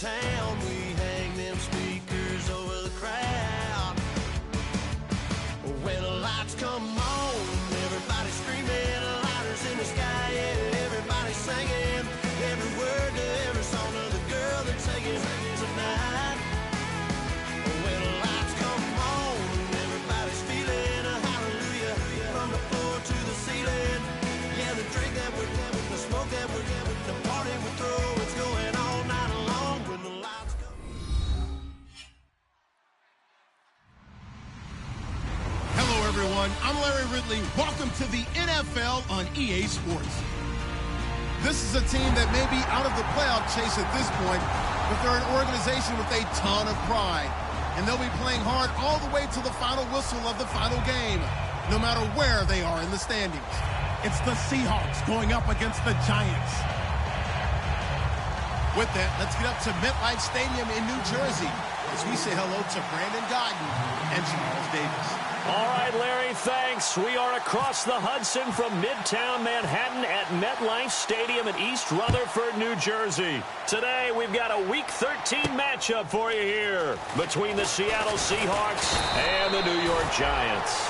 town. We hang them speakers over the crowd. When the lights come on, everybody screaming, lighters in the sky, yeah, everybody singing every word to every song of the girl that's singing tonight. When the lights come on, everybody's feeling a hallelujah from the floor to the ceiling. Yeah, the drink that we're having, the smoke that we're having, the party we throw, it's going all night long when the lights come. Hello, everyone. I'm Larry Ridley. Welcome to the NFL on EA Sports. This is a team that may be out of the playoff chase at this point, but they're an organization with a ton of pride. And they'll be playing hard all the way to the final whistle of the final game, no matter where they are in the standings. It's the Seahawks going up against the Giants. With that, let's get up to MetLife Stadium in New Jersey as we say hello to Brandon Godden and Charles Davis. All right, Larry, thanks. We are across the Hudson from Midtown Manhattan at MetLife Stadium in East Rutherford, New Jersey. Today, we've got a Week 13 matchup for you here between the Seattle Seahawks and the New York Giants.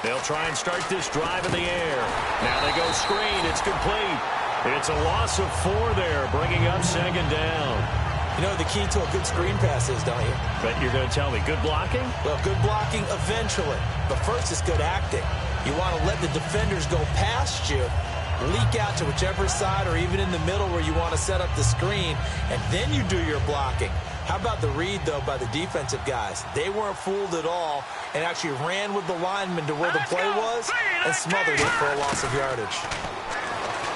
They'll try and start this drive in the air. Now they go screen. It's complete. It's a loss of 4 there, bringing up second down. You know the key to a good screen pass is, don't you? But you're going to tell me good blocking? Well, good blocking eventually. But first is good acting. You want to let the defenders go past you, leak out to whichever side or even in the middle where you want to set up the screen, and then you do your blocking. How about the read, though, by the defensive guys? They weren't fooled at all and actually ran with the lineman to where the play was and smothered it for a loss of yardage.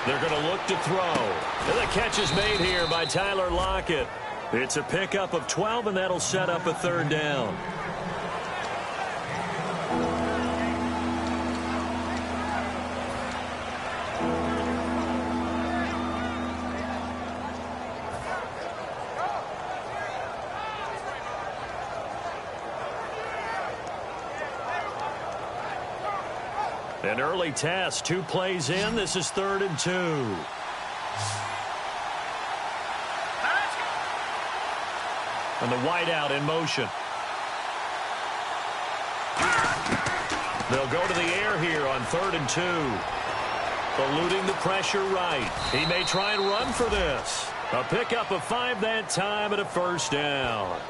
They're going to look to throw. And the catch is made here by Tyler Lockett. It's a pickup of 12, and that'll set up a third down. An early test, 2 plays in. This is 3rd and 2. And the wideout in motion. They'll go to the air here on 3rd and 2. Eluding the pressure right. He may try and run for this. A pickup of 5 that time and a first down.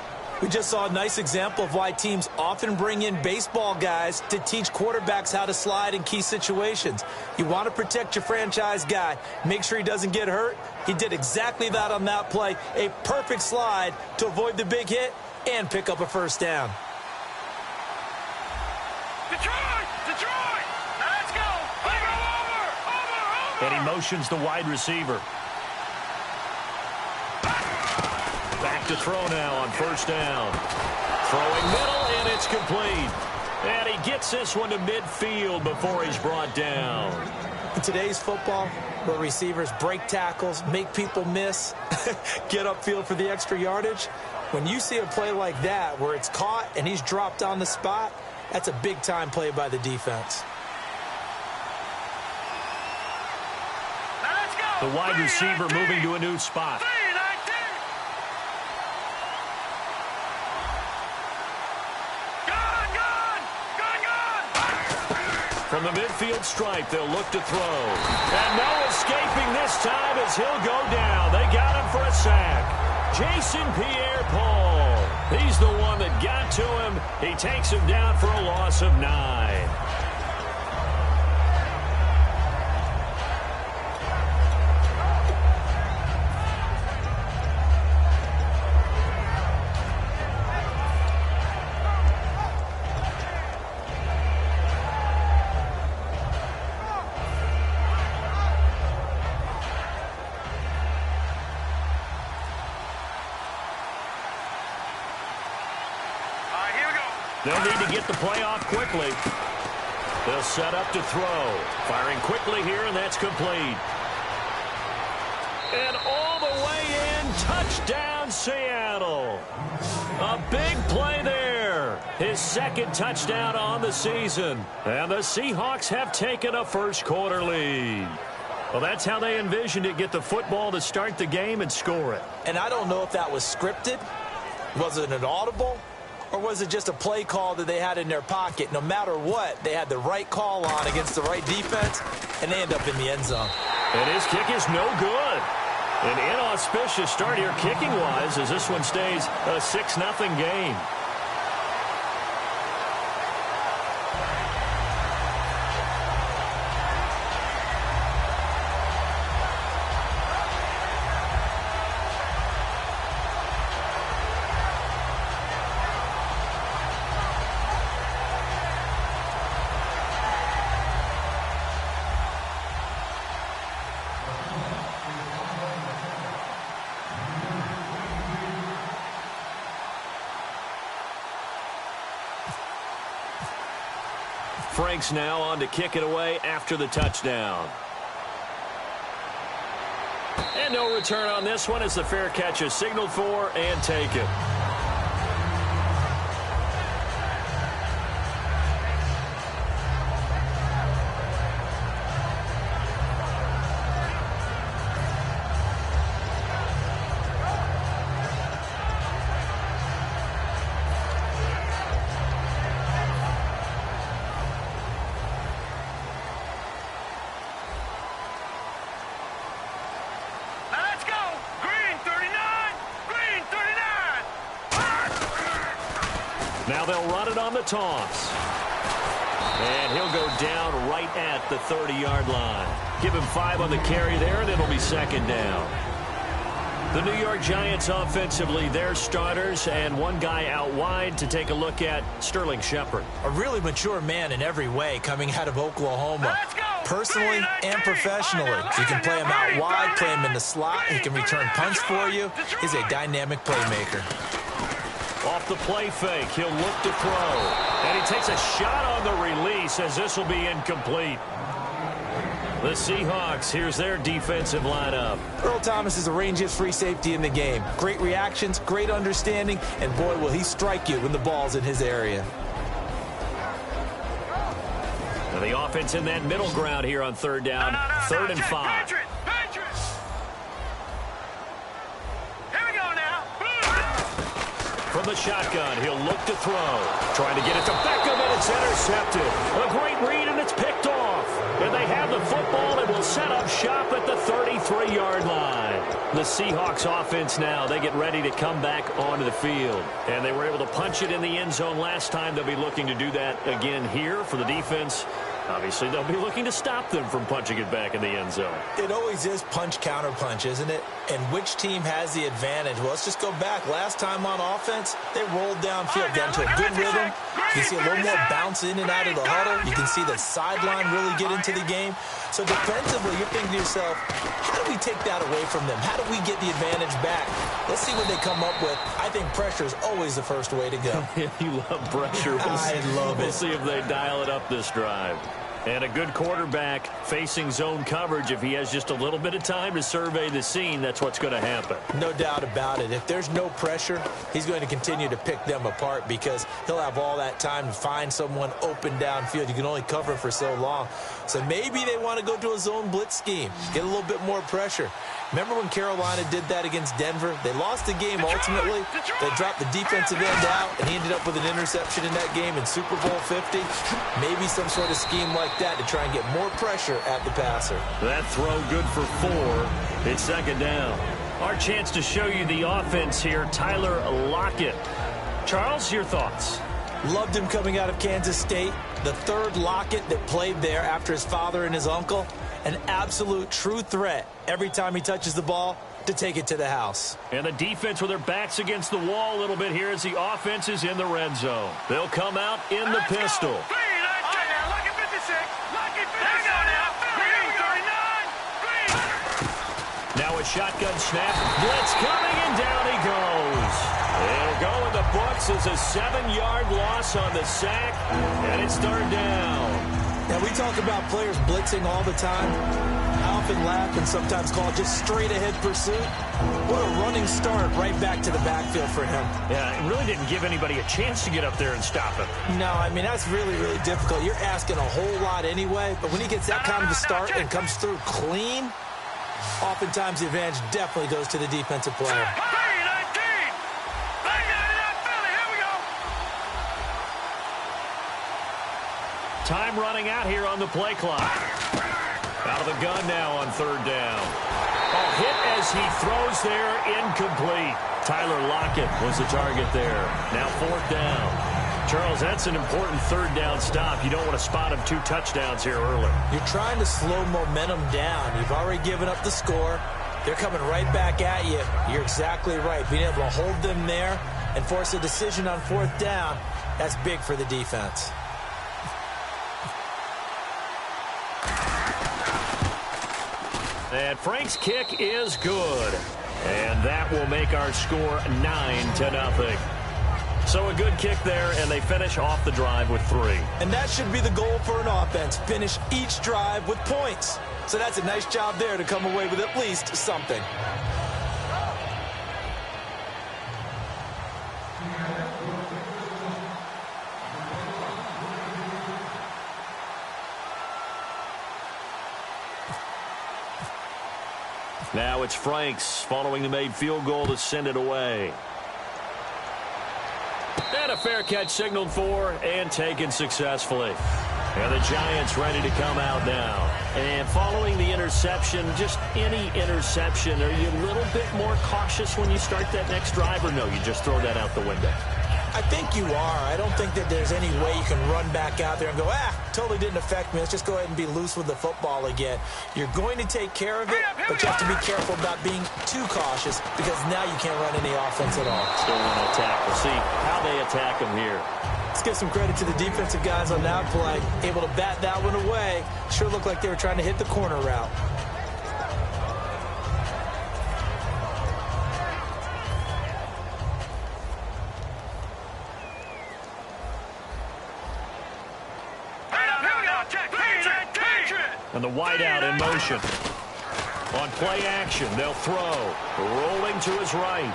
We just saw a nice example of why teams often bring in baseball guys to teach quarterbacks how to slide in key situations. You want to protect your franchise guy. Make sure he doesn't get hurt. He did exactly that on that play. A perfect slide to avoid the big hit and pick up a first down. Detroit! Detroit! Now let's go! Over! And he motions the wide receiver. Back to throw now on first down. Throwing middle, and it's complete. And he gets this one to midfield before he's brought down. In today's football, where receivers break tackles, make people miss, get upfield for the extra yardage, when you see a play like that where it's caught and he's dropped on the spot, that's a big-time play by the defense. The wide receiver moving to a new spot. From the midfield stripe, they'll look to throw. And no escaping this time as he'll go down. They got him for a sack. Jason Pierre-Paul. He's the one that got to him. He takes him down for a loss of 9. They'll need to get the play off quickly. They'll set up to throw. Firing quickly here, and that's complete. And all the way in, touchdown Seattle. A big play there. His second touchdown on the season. And the Seahawks have taken a first-quarter lead. Well, that's how they envisioned it, get the football to start the game and score it. And I don't know if that was scripted. Was it an audible? Or was it just a play call that they had in their pocket? No matter what, they had the right call on against the right defense, and they end up in the end zone. And his kick is no good. An inauspicious start here kicking-wise as this one stays a 6-0 game. Franks now on to kick it away after the touchdown. And no return on this one as the fair catch is signaled for and taken. Now they'll run it on the toss. And he'll go down right at the 30-yard line. Give him 5 on the carry there, and it'll be second down. The New York Giants offensively, their starters, and one guy out wide to take a look at, Sterling Shepard. A really mature man in every way coming out of Oklahoma. Personally and professionally. You can play him out wide, play him in the slot. He can return punts for you. He's a dynamic playmaker. Off the play fake, he'll look to throw. And he takes a shot on the release as this will be incomplete. The Seahawks, here's their defensive lineup. Earl Thomas is the rangiest free safety in the game. Great reactions, great understanding, and boy, will he strike you when the ball's in his area. And the offense in that middle ground here on third down, 3rd and 5. From the shotgun, he'll look to throw. Trying to get it to Beckham, and it's intercepted. A great read, and it's picked off. And they have the football and will set up shop at the 33-yard line. The Seahawks offense now, they get ready to come back onto the field. And they were able to punch it in the end zone last time. They'll be looking to do that again here for the defense. Obviously, they'll be looking to stop them from punching it back in the end zone. It always is punch-counter-punch, isn't it? And which team has the advantage? Well, let's just go back. Last time on offense, they rolled downfield, got into a good rhythm. You can see a little more bounce in and out of the huddle. You can see the sideline really get into the game. So defensively, you're thinking to yourself, how do we take that away from them? How do we get the advantage back? Let's see what they come up with. I think pressure is always the first way to go. You love pressure. I love it. We'll see if they dial it up this drive. And a good quarterback facing zone coverage. If he has just a little bit of time to survey the scene, that's what's going to happen. No doubt about it. If there's no pressure, he's going to continue to pick them apart because he'll have all that time to find someone open downfield. You can only cover for so long. So maybe they want to go to a zone blitz scheme, get a little bit more pressure. Remember when Carolina did that against Denver? They lost the game ultimately. They dropped the defensive end out, and he ended up with an interception in that game in Super Bowl 50. Maybe some sort of scheme like that to try and get more pressure at the passer. That throw good for 4. It's second down. Our chance to show you the offense here, Tyler Lockett. Charles, your thoughts? Loved him coming out of Kansas State. The third Lockett that played there after his father and his uncle. An absolute true threat every time he touches the ball to take it to the house. And the defense with their backs against the wall a little bit here as the offense is in the red zone. They'll come out in the pistol. Now a shotgun snap. Blitz coming, and down he goes. It'll go in the books as a 7-yard loss on the sack, and it's third down. Now, we talk about players blitzing all the time. I often laugh and sometimes call it just straight-ahead pursuit. What a running start right back to the backfield for him. Yeah, it really didn't give anybody a chance to get up there and stop him. No, I mean, that's really, really difficult. You're asking a whole lot anyway, but when he gets that kind of a start and comes through clean, oftentimes the advantage definitely goes to the defensive player. Time running out here on the play clock. Out of the gun now on third down. Oh, hit as he throws there, incomplete. Tyler Lockett was the target there. Now fourth down. Charles, that's an important third down stop. You don't want to spot him 2 touchdowns here early. You're trying to slow momentum down. You've already given up the score. They're coming right back at you. You're exactly right. Being able to hold them there and force a decision on fourth down, that's big for the defense. And Frank's kick is good. And that will make our score 9-0. So a good kick there, and they finish off the drive with 3. And that should be the goal for an offense. Finish each drive with points. So that's a nice job there to come away with at least something. Now it's Franks following the made field goal to send it away. And a fair catch signaled for and taken successfully. And the Giants ready to come out now. And following the interception, just any interception, are you a little bit more cautious when you start that next drive, or no, you just throw that out the window? I think you are. I don't think that there's any way you can run back out there and go, totally didn't affect me. Let's just go ahead and be loose with the football again. You're going to take care of it, but you have to be careful about being too cautious because now you can't run any offense at all. Still want to attack. We'll see how they attack him here. Let's give some credit to the defensive guys on that play. Able to bat that one away. Sure looked like they were trying to hit the corner route. And the wideout in motion. On play action, they'll throw. Rolling to his right.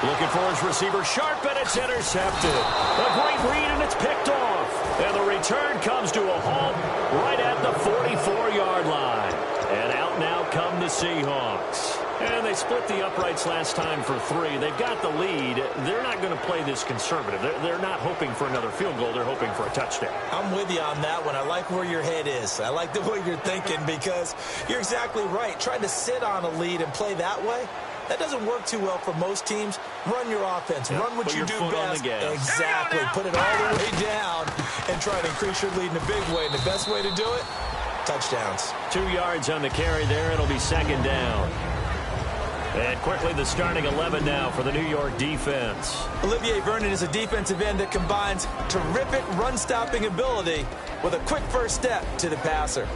Looking for his receiver, Sharp, and it's intercepted. A great read, and it's picked off. And the return comes to a halt right at the 44-yard line. And out now come the Seahawks. And they split the uprights last time for 3. They've got the lead. They're not going to play this conservative. They're not hoping for another field goal. They're hoping for a touchdown. I'm with you on that one. I like where your head is. I like the way you're thinking because you're exactly right. Trying to sit on a lead and play that way, that doesn't work too well for most teams. Run your offense. Run what you do best. Exactly. Put it all the way down and try to increase your lead in a big way. And the best way to do it, touchdowns. 2 yards on the carry there. It'll be second down. And quickly the starting 11 now for the New York defense. Olivier Vernon is a defensive end that combines terrific run-stopping ability with a quick first step to the passer.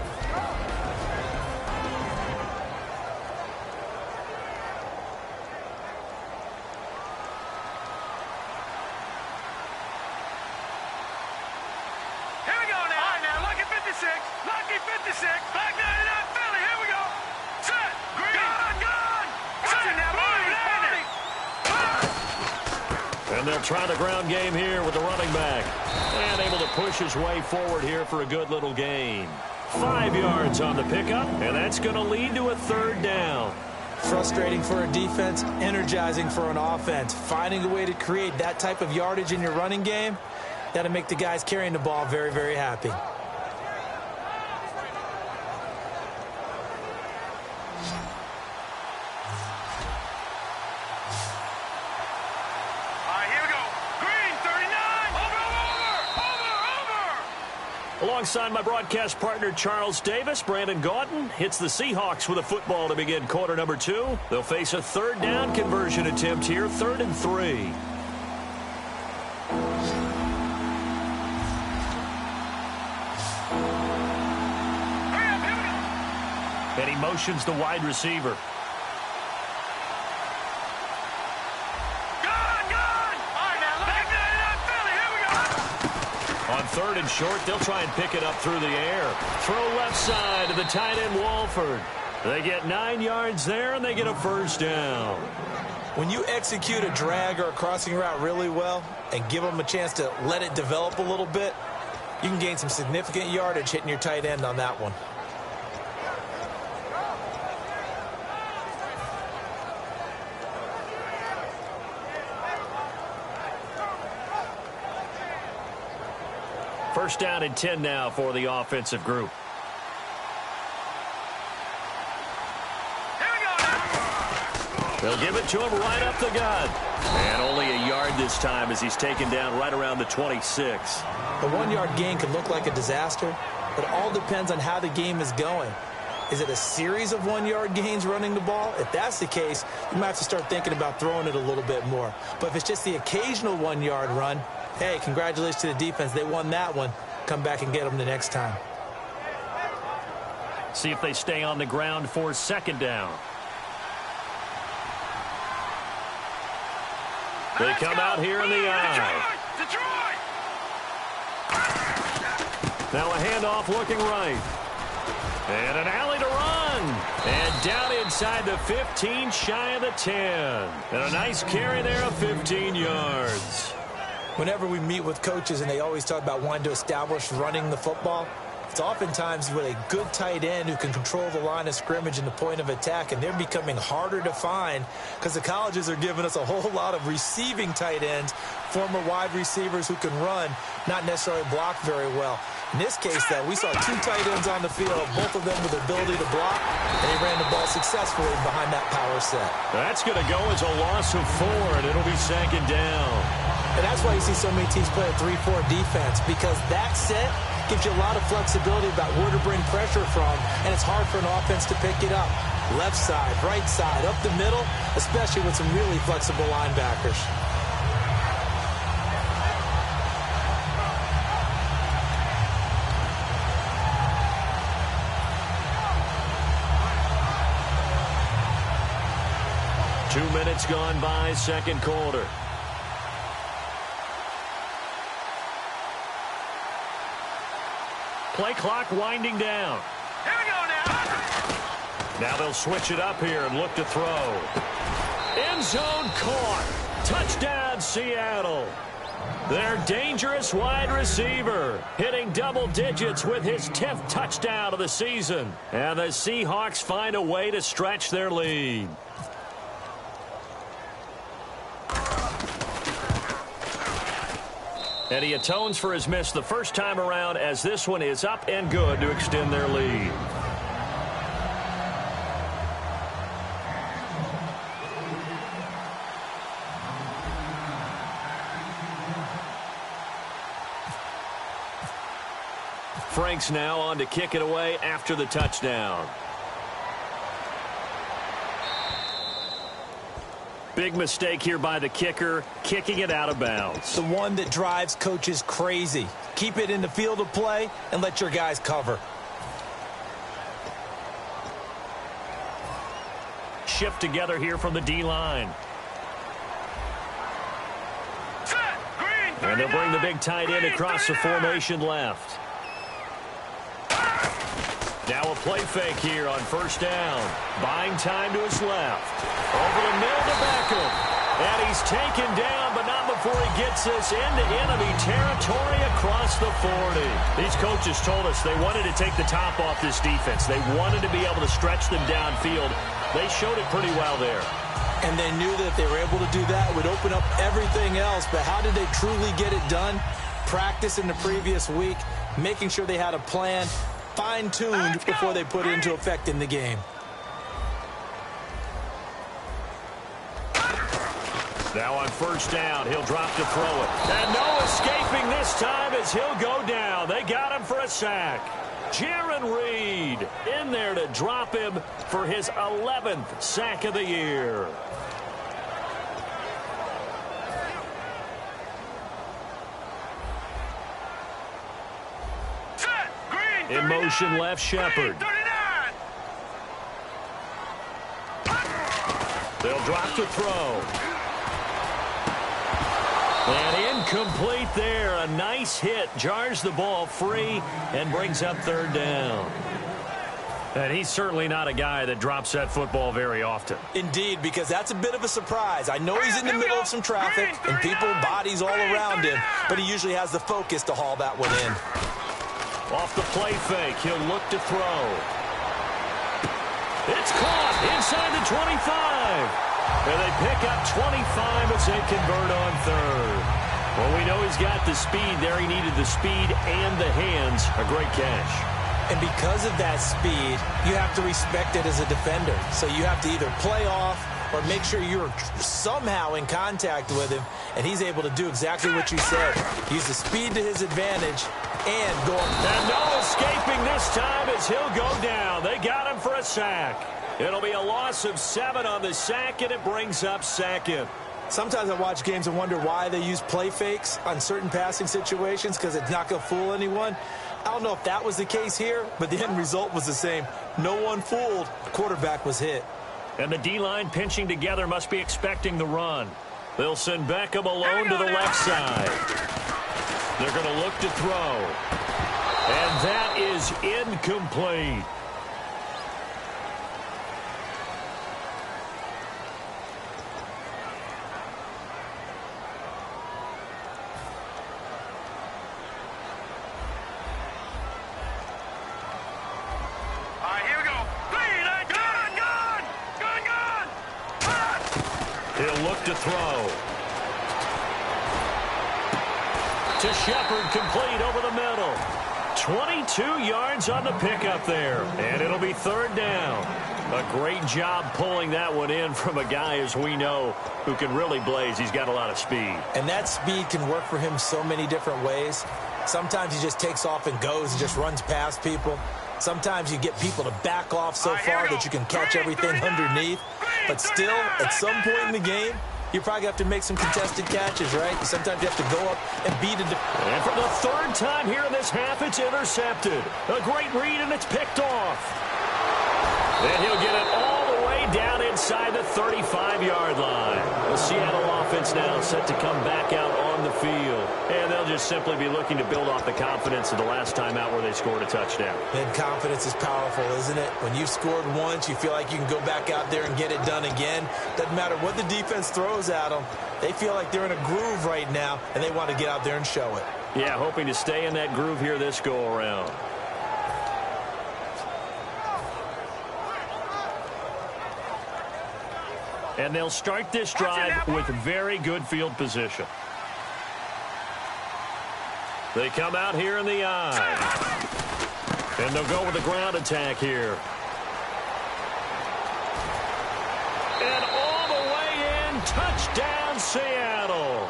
Here we go now. All right, now, Lucky 56. Lucky 56. Back 99 Philly. Here we go. Set. Green. Gone. Set. Now, And they'll try the ground game here with the running back. And able to push his way forward here for a good little gain. 5 yards on the pickup, and that's going to lead to a third down. Frustrating for a defense, energizing for an offense. Finding a way to create that type of yardage in your running game, that'll make the guys carrying the ball very, very happy. Alongside my broadcast partner, Charles Davis, Brandon Gaudin hits the Seahawks with a football to begin quarter number 2. They'll face a third down conversion attempt here, 3rd and 3. And he motions the wide receiver. 3rd and short. They'll try and pick it up through the air. Throw left side to the tight end, Walford. They get 9 yards there, and they get a 1st down. When you execute a drag or a crossing route really well and give them a chance to let it develop a little bit, you can gain some significant yardage hitting your tight end on that one. First down and 10 now for the offensive group. They'll give it to him right up the gut. And only a yard this time as he's taken down right around the 26. The 1-yard gain can look like a disaster, but it all depends on how the game is going. Is it a series of 1-yard gains running the ball? If that's the case, you might have to start thinking about throwing it a little bit more. But if it's just the occasional 1-yard run, hey, congratulations to the defense. They won that one. Come back and get them the next time. See if they stay on the ground for 2nd down. They come out here in the eye. Detroit! Now a handoff looking right. And an alley to run. And down inside the 15, shy of the 10. And a nice carry there of 15 yards. Whenever we meet with coaches and they always talk about wanting to establish running the football, it's oftentimes with a good tight end who can control the line of scrimmage and the point of attack, and they're becoming harder to find because the colleges are giving us a whole lot of receiving tight ends, former wide receivers who can run, not necessarily block very well. In this case, though, we saw 2 tight ends on the field, both of them with the ability to block, and they ran the ball successfully behind that power set. That's going to go as a loss of 4, and it'll be 2nd down. And that's why you see so many teams play a 3-4 defense, because that set gives you a lot of flexibility about where to bring pressure from, and it's hard for an offense to pick it up. Left side, right side, up the middle, especially with some really flexible linebackers. Two minutes gone by, 2nd quarter. Play clock winding down. Here we go now. Now they'll switch it up here and look to throw. End zone caught. Touchdown, Seattle. Their dangerous wide receiver hitting double digits with his 10th touchdown of the season. And the Seahawks find a way to stretch their lead. And he atones for his miss the first time around as this one is up and good to extend their lead. Franks now on to kick it away after the touchdown. Big mistake here by the kicker, kicking it out of bounds. The one that drives coaches crazy. Keep it in the field of play and let your guys cover. Shift together here from the D-line. And they'll bring the big tight end across the formation left. Now a play fake here on 1st down. Buying time to his left. Over the middle to Beckham. And he's taken down, but not before he gets this into enemy territory across the 40. These coaches told us they wanted to take the top off this defense. They wanted to be able to stretch them downfield. They showed it pretty well there. And they knew that if they were able to do that, it would open up everything else. But how did they truly get it done? Practice in the previous week, making sure they had a plan, fine-tuned before they put it into effect in the game. Now on 1st down, he'll drop to throw it. And no escaping this time as he'll go down. They got him for a sack. Jaron Reed in there to drop him for his 11th sack of the year. In motion left, Shepard. They'll drop to throw. And incomplete there. A nice hit. Jars the ball free and brings up third down. And he's certainly not a guy that drops that football very often. Indeed, because that's a bit of a surprise. I know he's in the middle of some traffic and people, bodies all around him, but he usually has the focus to haul that one in. Off the play fake, he'll look to throw. It's caught inside the 25. And they pick up 25 as they convert on third. Well, we know he's got the speed there. He needed the speed and the hands. A great catch. And because of that speed, you have to respect it as a defender. So you have to either play off or make sure you're somehow in contact with him, and he's able to do exactly what you said. Use the speed to his advantage and go up. And no escaping this time as he'll go down. They got him for a sack. It'll be a loss of 7 on the sack, and it brings up second. Sometimes I watch games and wonder why they use play fakes on certain passing situations, because it's not going to fool anyone. I don't know if that was the case here, but the end result was the same. No one fooled. The quarterback was hit. And the D-line pinching together must be expecting the run. They'll send Beckham alone to the left side. They're going to look to throw. And that is incomplete. He'll look to throw. To Shepard, complete over the middle. 22 yards on the pickup there. And it'll be third down. A great job pulling that one in from a guy, as we know, who can really blaze. He's got a lot of speed. And that speed can work for him so many different ways. Sometimes he just takes off and goes and just runs past people. Sometimes you get people to back off so far that you can catch everything underneath. But still, at some point in the game, you probably have to make some contested catches, right? Sometimes you have to go up and beat it. And for the third time here in this half, it's intercepted. A great read, and it's picked off. And he'll get it all the way down inside the 35-yard line. The Seattle offense now set to come back out on the field. And they'll just simply be looking to build off the confidence of the last time out where they scored a touchdown. And confidence is powerful, isn't it? When you've scored once, you feel like you can go back out there and get it done again. Doesn't matter what the defense throws at them. They feel like they're in a groove right now, and they want to get out there and show it. Yeah, hoping to stay in that groove here this go-around. And they'll start this drive with very good field position. They come out here in the eye. And they'll go with the ground attack here. And all the way in, touchdown Seattle.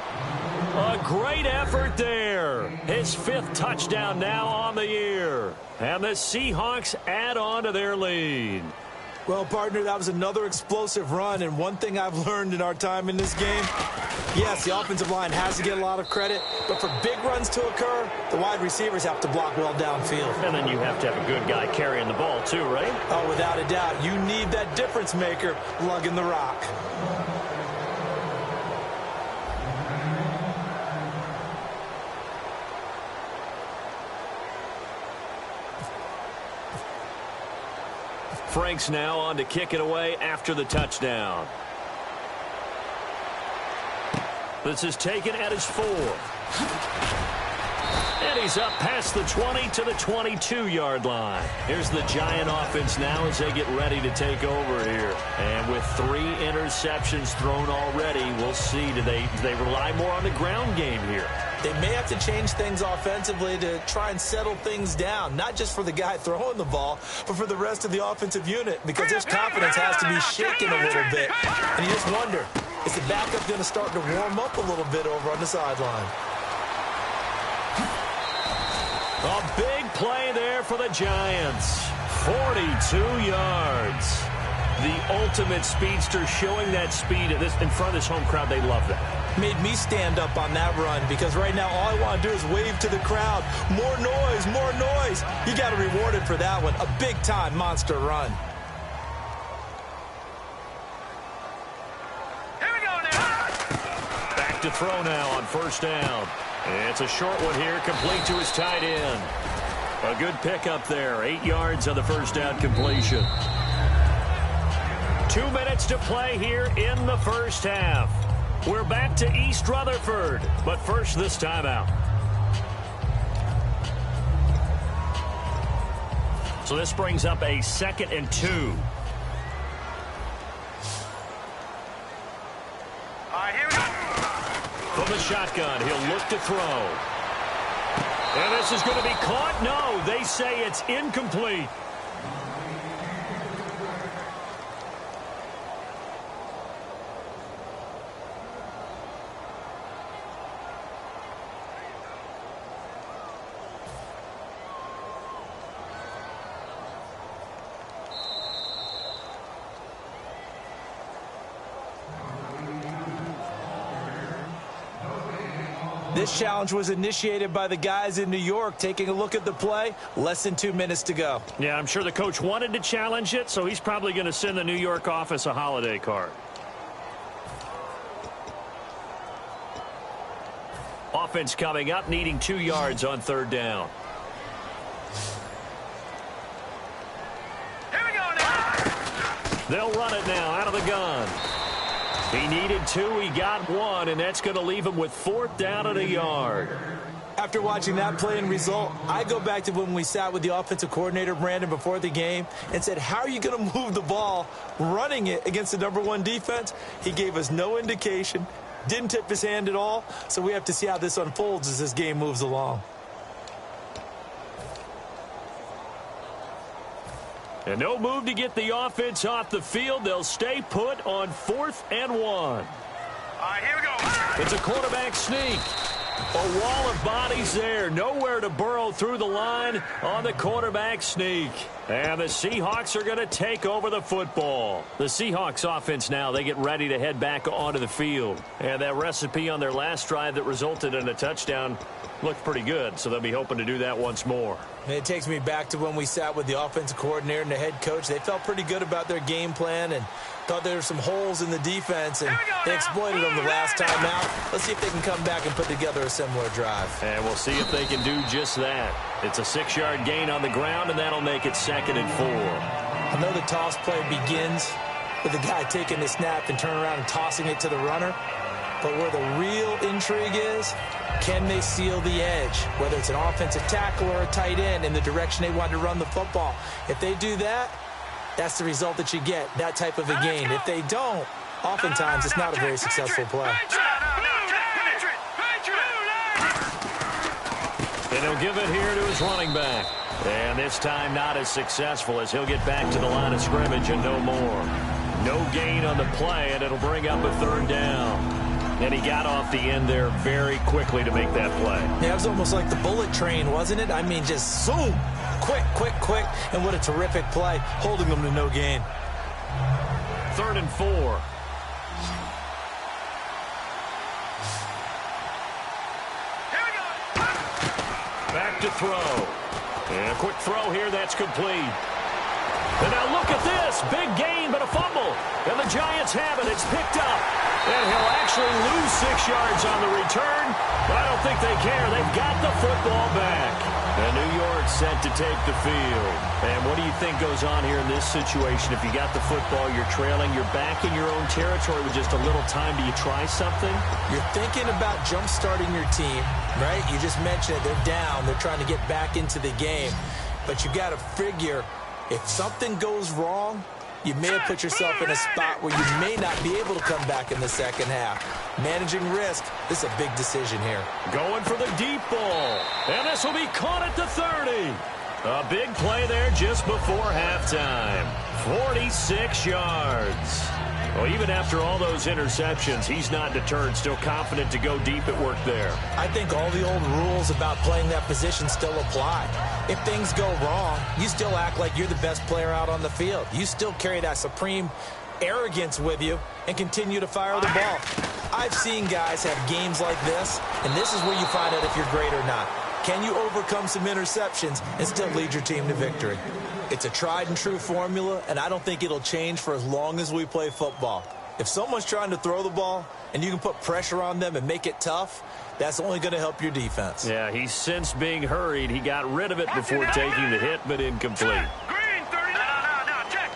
A great effort there. His 5th touchdown now on the year. And the Seahawks add on to their lead. Well, partner, that was another explosive run, and one thing I've learned in our time in this game, yes, the offensive line has to get a lot of credit, but for big runs to occur, the wide receivers have to block well downfield. And then you have to have a good guy carrying the ball too, right? Oh, without a doubt. You need that difference maker lugging the rock. Franks now on to kick it away after the touchdown. This is taken at his 4. And he's up past the 20 to the 22-yard line. Here's the Giant offense now as they get ready to take over here. And with 3 interceptions thrown already, we'll see. Do they rely more on the ground game here? They may have to change things offensively to try and settle things down, not just for the guy throwing the ball, but for the rest of the offensive unit, because his confidence has to be shaken a little bit. And you just wonder, is the backup going to start to warm up a little bit over on the sideline? A big play there for the Giants. 42 yards. The ultimate speedster, showing that speed in front of this home crowd. They love that. Made me stand up on that run, because right now all I want to do is wave to the crowd. More noise, more noise. You got to reward it for that one. A big-time monster run. Here we go now. Back to throw now on first down. It's a short one here, complete to his tight end. A good pickup there, 8 yards on the first down completion. 2 minutes to play here in the first half. We're back to East Rutherford, but first this timeout. So this brings up a 2nd and 2. All right, here we go. From the shotgun, he'll look to throw. And this is going to be caught. No, they say it's incomplete. This challenge was initiated by the guys in New York. Taking a look at the play, less than 2 minutes to go. Yeah, I'm sure the coach wanted to challenge it, so he's probably going to send the New York office a holiday card. Offense coming up, needing 2 yards on third down. Here we go now. They'll run it now out of the gun. He needed 2, he got 1, and that's going to leave him with 4th down and a yard. After watching that play and result, I go back to when we sat with the offensive coordinator, Brandon, before the game and said, how are you going to move the ball running it against the #1 defense? He gave us no indication, didn't tip his hand at all, so we have to see how this unfolds as this game moves along. And no move to get the offense off the field. They'll stay put on 4th and 1. All right, here we go. It's a quarterback sneak. A wall of bodies there. Nowhere to burrow through the line on the quarterback sneak. And the Seahawks are going to take over the football. The Seahawks offense now, they get ready to head back onto the field. And that recipe on their last drive that resulted in a touchdown looked pretty good, so they'll be hoping to do that once more. And it takes me back to when we sat with the offensive coordinator and the head coach. They felt pretty good about their game plan and thought there were some holes in the defense, and they exploited them the last time out. Let's see if they can come back and put together a similar drive. And we'll see if they can do just that. It's a 6-yard gain on the ground, and that'll make it 2nd and 4. I know the toss play begins with the guy taking the snap and turning around and tossing it to the runner. But where the real intrigue is, can they seal the edge, whether it's an offensive tackle or a tight end, in the direction they want to run the football? If they do that, that's the result that you get, that type of a gain. If they don't, oftentimes it's not a very successful play. And he'll give it here to his running back. And this time not as successful, as he'll get back to the line of scrimmage and no more. No gain on the play, and it'll bring up a 3rd down. And he got off the end there very quickly to make that play. Yeah, it was almost like the bullet train, wasn't it? I mean, just zoom, quick, quick, quick. And what a terrific play, holding them to no gain. 3rd and 4. Here we go. Back to throw. And a quick throw here, that's complete. And now look at this. Big gain, but a fumble. And the Giants have it. It's picked up. And he'll actually lose 6 yards on the return. But I don't think they care. They've got the football back. And New York set to take the field. And what do you think goes on here in this situation? If you got the football, you're trailing, you're back in your own territory with just a little time. Do you try something? You're thinking about jump-starting your team, right? You just mentioned it. They're down. They're trying to get back into the game. But you got to figure, if something goes wrong, you may have put yourself in a spot where you may not be able to come back in the second half. Managing risk, this is a big decision here. Going for the deep ball. And this will be caught at the 30. A big play there just before halftime. 46 yards. Well, even after all those interceptions, he's not deterred, still confident to go deep at work there. I think all the old rules about playing that position still apply. If things go wrong, you still act like you're the best player out on the field. You still carry that supreme arrogance with you and continue to fire the ball. I've seen guys have games like this, and this is where you find out if you're great or not. Can you overcome some interceptions and still lead your team to victory? It's a tried and true formula, and I don't think it'll change for as long as we play football. If someone's trying to throw the ball and you can put pressure on them and make it tough, that's only going to help your defense. Yeah, he sensed being hurried. He got rid of it before taking the hit, but incomplete. Green, 30. No, check.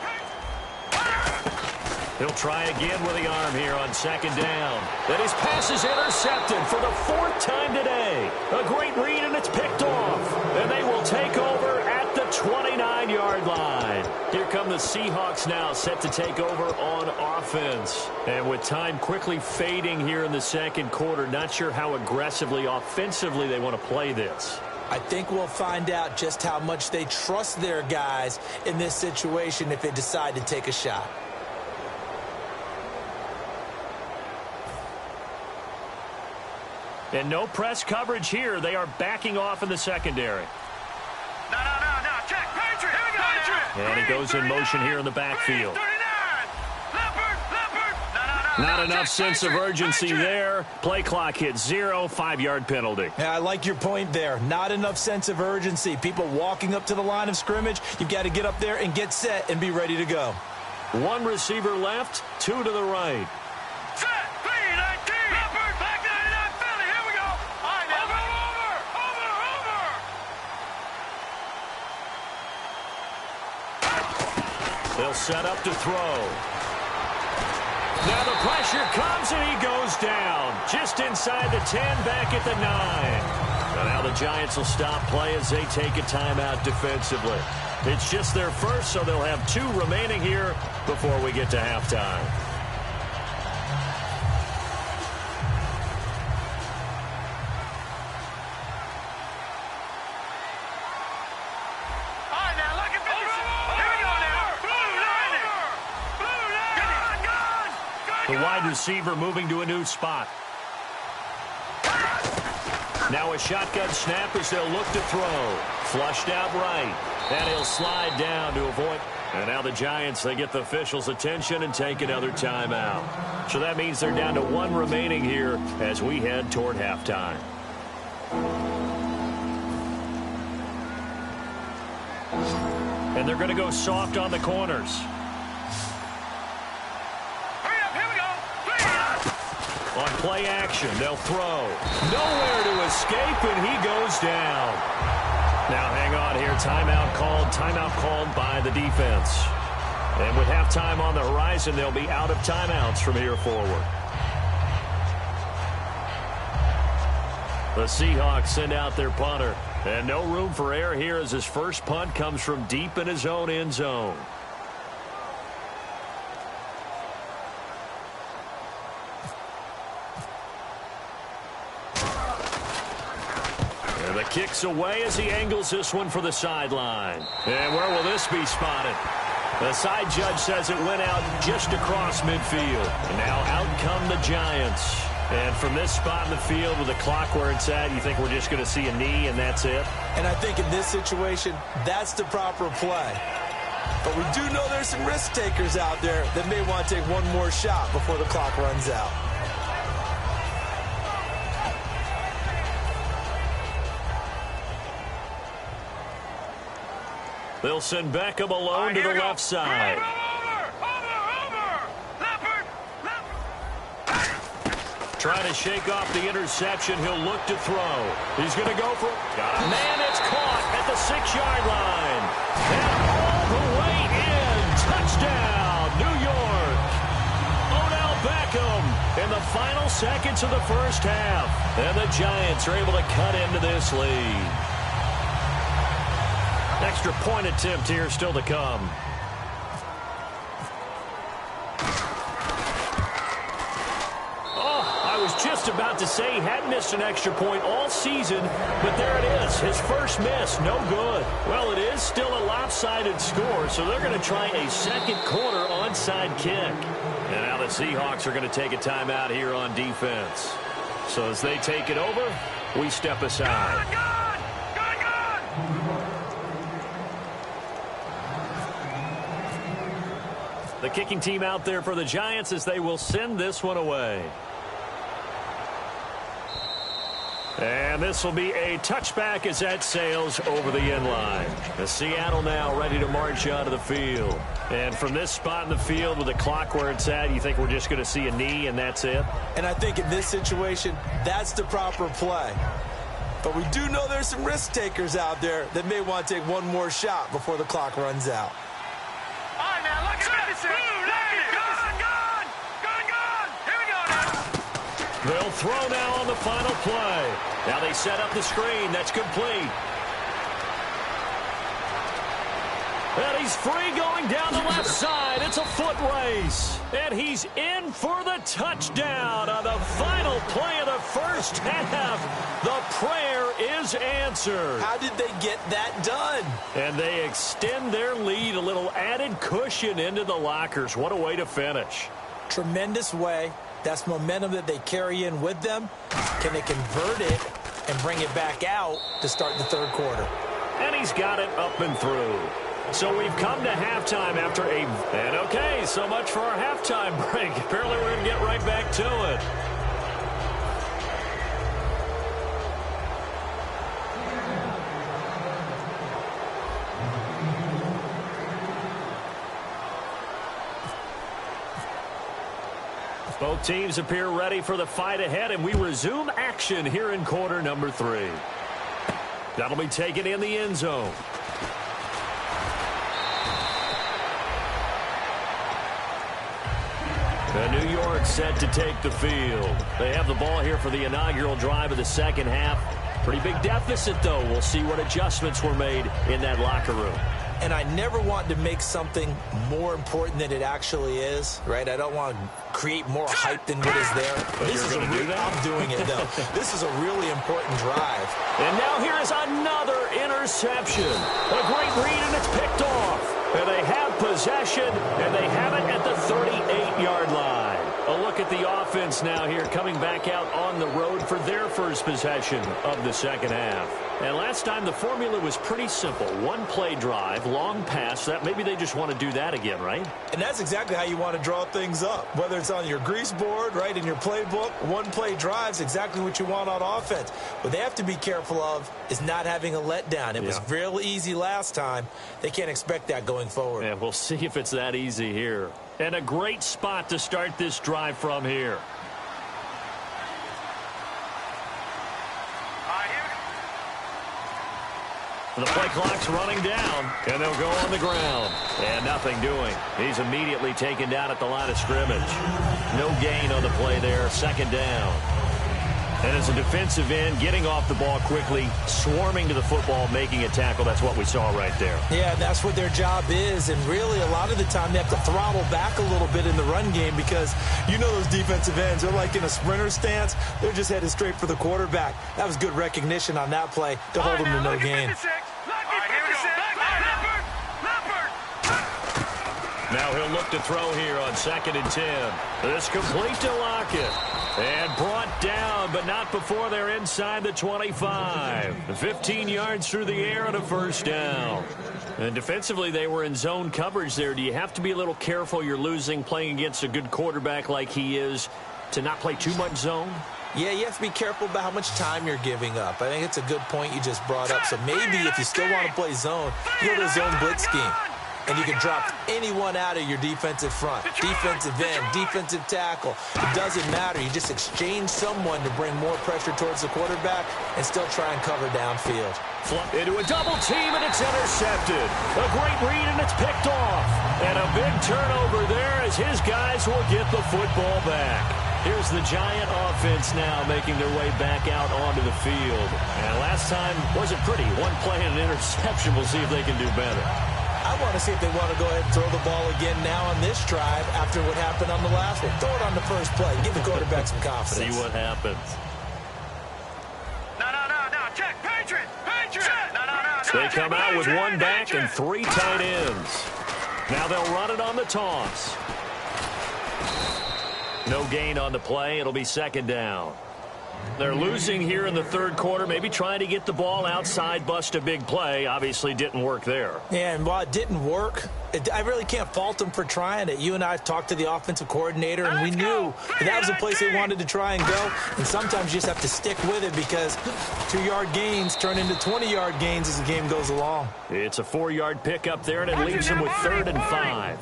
He'll try again with the arm here on second down. Then his pass is intercepted for the 4th time today. A great read, and it's picked off. And they will take over at the 29-yard line. Here come the Seahawks now, set to take over on offense. And with time quickly fading here in the second quarter, not sure how aggressively, offensively they want to play this. I think we'll find out just how much they trust their guys in this situation if they decide to take a shot. And no press coverage here. They are backing off in the secondary. No. Check. Patriot. Here we go. Patriot. And he goes in motion here in the backfield. 39. Leopard. Not enough sense of urgency there. Play clock hit 0, 5-yard penalty. Yeah, I like your point there. Not enough sense of urgency. People walking up to the line of scrimmage, you've got to get up there and get set and be ready to go. 1 receiver left, 2 to the right. Set. 3-19. Leopard. Back 99. Philly. Here we go. All right, now. Over. They'll set up to throw. Now the pressure comes and he goes down. Just inside the 10, back at the 9. And now the Giants will stop play as they take a timeout defensively. It's just their first, so they'll have 2 remaining here before we get to halftime. All right, now, look at 56. Here we go now. Blue 90. The wide receiver moving to a new spot. Now a shotgun snap as they'll look to throw. Flushed out right. And he'll slide down to avoid. And now the Giants, they get the officials' attention and take another timeout. So that means they're down to 1 remaining here as we head toward halftime. And they're going to go soft on the corners. Hurry up, here we go. On play action, they'll throw. Nowhere to escape, and he goes down. Now hang on here. Timeout called by the defense. And with halftime on the horizon, they'll be out of timeouts from here forward. The Seahawks send out their punter. And no room for error here as his first punt comes from deep in his own end zone. And the kick's away as he angles this one for the sideline. And where will this be spotted? The side judge says it went out just across midfield. And now out come the Giants. And from this spot in the field with the clock where it's at, you think we're just going to see a knee and that's it? And I think in this situation, that's the proper play. But we do know there's some risk takers out there that may want to take one more shot before the clock runs out. They'll send Beckham alone to the left side. Trying to shake off the interception. He'll look to throw. He's going to go for it. Man, it's caught at the 6-yard line. And all the way in. Touchdown, New York. Odell Beckham in the final seconds of the first half. And the Giants are able to cut into this lead. Extra point attempt here still to come. I was just about to say he hadn't missed an extra point all season, but there it is. His first miss, no good. Well, it is still a lopsided score, so they're going to try a second quarter onside kick. And now the Seahawks are going to take a timeout here on defense. So as they take it over, we step aside. Good. The kicking team out there for the Giants as they will send this one away. And this will be a touchback as that sails over the end line. The Seattle now ready to march out of the field. And from this spot in the field with the clock where it's at, you think we're just going to see a knee and that's it? And I think in this situation, that's the proper play. But we do know there's some risk takers out there that may want to take one more shot before the clock runs out. All right, now, look at this. They'll throw now on the final play. Now they set up the screen. That's complete. And he's free going down the left side. It's a foot race. And he's in for the touchdown on the final play of the first half. The prayer is answered. How did they get that done? And they extend their lead, a little added cushion into the lockers. What a way to finish. Tremendous way. That's momentum that they carry in with them. Can they convert it and bring it back out to start the third quarter? And he's got it up and through. So we've come to halftime after a... And okay, so much for our halftime break. Apparently we're going to get right back to it. Both teams appear ready for the fight ahead, and we resume action here in quarter number 3. That'll be taken in the end zone. And New York set to take the field. They have the ball here for the inaugural drive of the second half. Pretty big deficit, though. We'll see what adjustments were made in that locker room. And I never want to make something more important than it actually is, right? I don't want to create more hype than what is there. But this is I'm doing it, though. This is a really important drive. And now here is another interception. A great read, and it's picked off. And they have possession, and they have it at the 38-yard line. A look at the offense now here, coming back out on the road for their first possession of the second half. And last time the formula was pretty simple. One play drive, long pass. That maybe they just want to do that again, right? And that's exactly how you want to draw things up. Whether it's on your grease board, right, in your playbook, one play drive's exactly what you want on offense. What they have to be careful of is not having a letdown. It was real easy last time. They can't expect that going forward. And we'll see if it's that easy here. And a great spot to start this drive from here. The play clock's running down, and they'll go on the ground. And nothing doing. He's immediately taken down at the line of scrimmage. No gain on the play there, second down. And as a defensive end, getting off the ball quickly, swarming to the football, making a tackle, that's what we saw right there. Yeah, that's what their job is. And really, a lot of the time, they have to throttle back a little bit in the run game because you know those defensive ends, they're like in a sprinter stance. They're just headed straight for the quarterback. That was good recognition on that play to hold them to no gain. Now he'll look to throw here on 2nd and 10. This complete to Lockett. And brought down, but not before they're inside the 25. 15 yards through the air and a first down. And defensively, they were in zone coverage there. Do you have to be a little careful? You're losing, playing against a good quarterback like he is, to not play too much zone? Yeah, you have to be careful about how much time you're giving up. I think it's a good point you just brought up. So maybe if you still want to play zone, you go to a zone blitz scheme. And you can drop anyone out of your defensive front. Defensive end, defensive tackle. It doesn't matter. You just exchange someone to bring more pressure towards the quarterback and still try and cover downfield. Into a double team, and it's intercepted. A great read, and it's picked off. And a big turnover there as his guys will get the football back. Here's the Giant offense now making their way back out onto the field. And last time wasn't pretty. One play and an interception. We'll see if they can do better. I want to see if they want to go ahead and throw the ball again now on this drive after what happened on the last one. Throw it on the first play. Give the quarterback some confidence. See what happens. No. Check. Patriot. No. They come out with one back and 3 tight ends. Now they'll run it on the toss. No gain on the play. It'll be second down. They're losing here in the third quarter, maybe trying to get the ball outside, bust a big play. Obviously didn't work there. Yeah, and while it didn't work, I really can't fault them for trying it. You and I talked to the offensive coordinator, and we knew that was a place they wanted to try and go. And sometimes you just have to stick with it because 2-yard gains turn into 20-yard gains as the game goes along. It's a 4-yard pickup there, and it leaves them with 3rd and 5.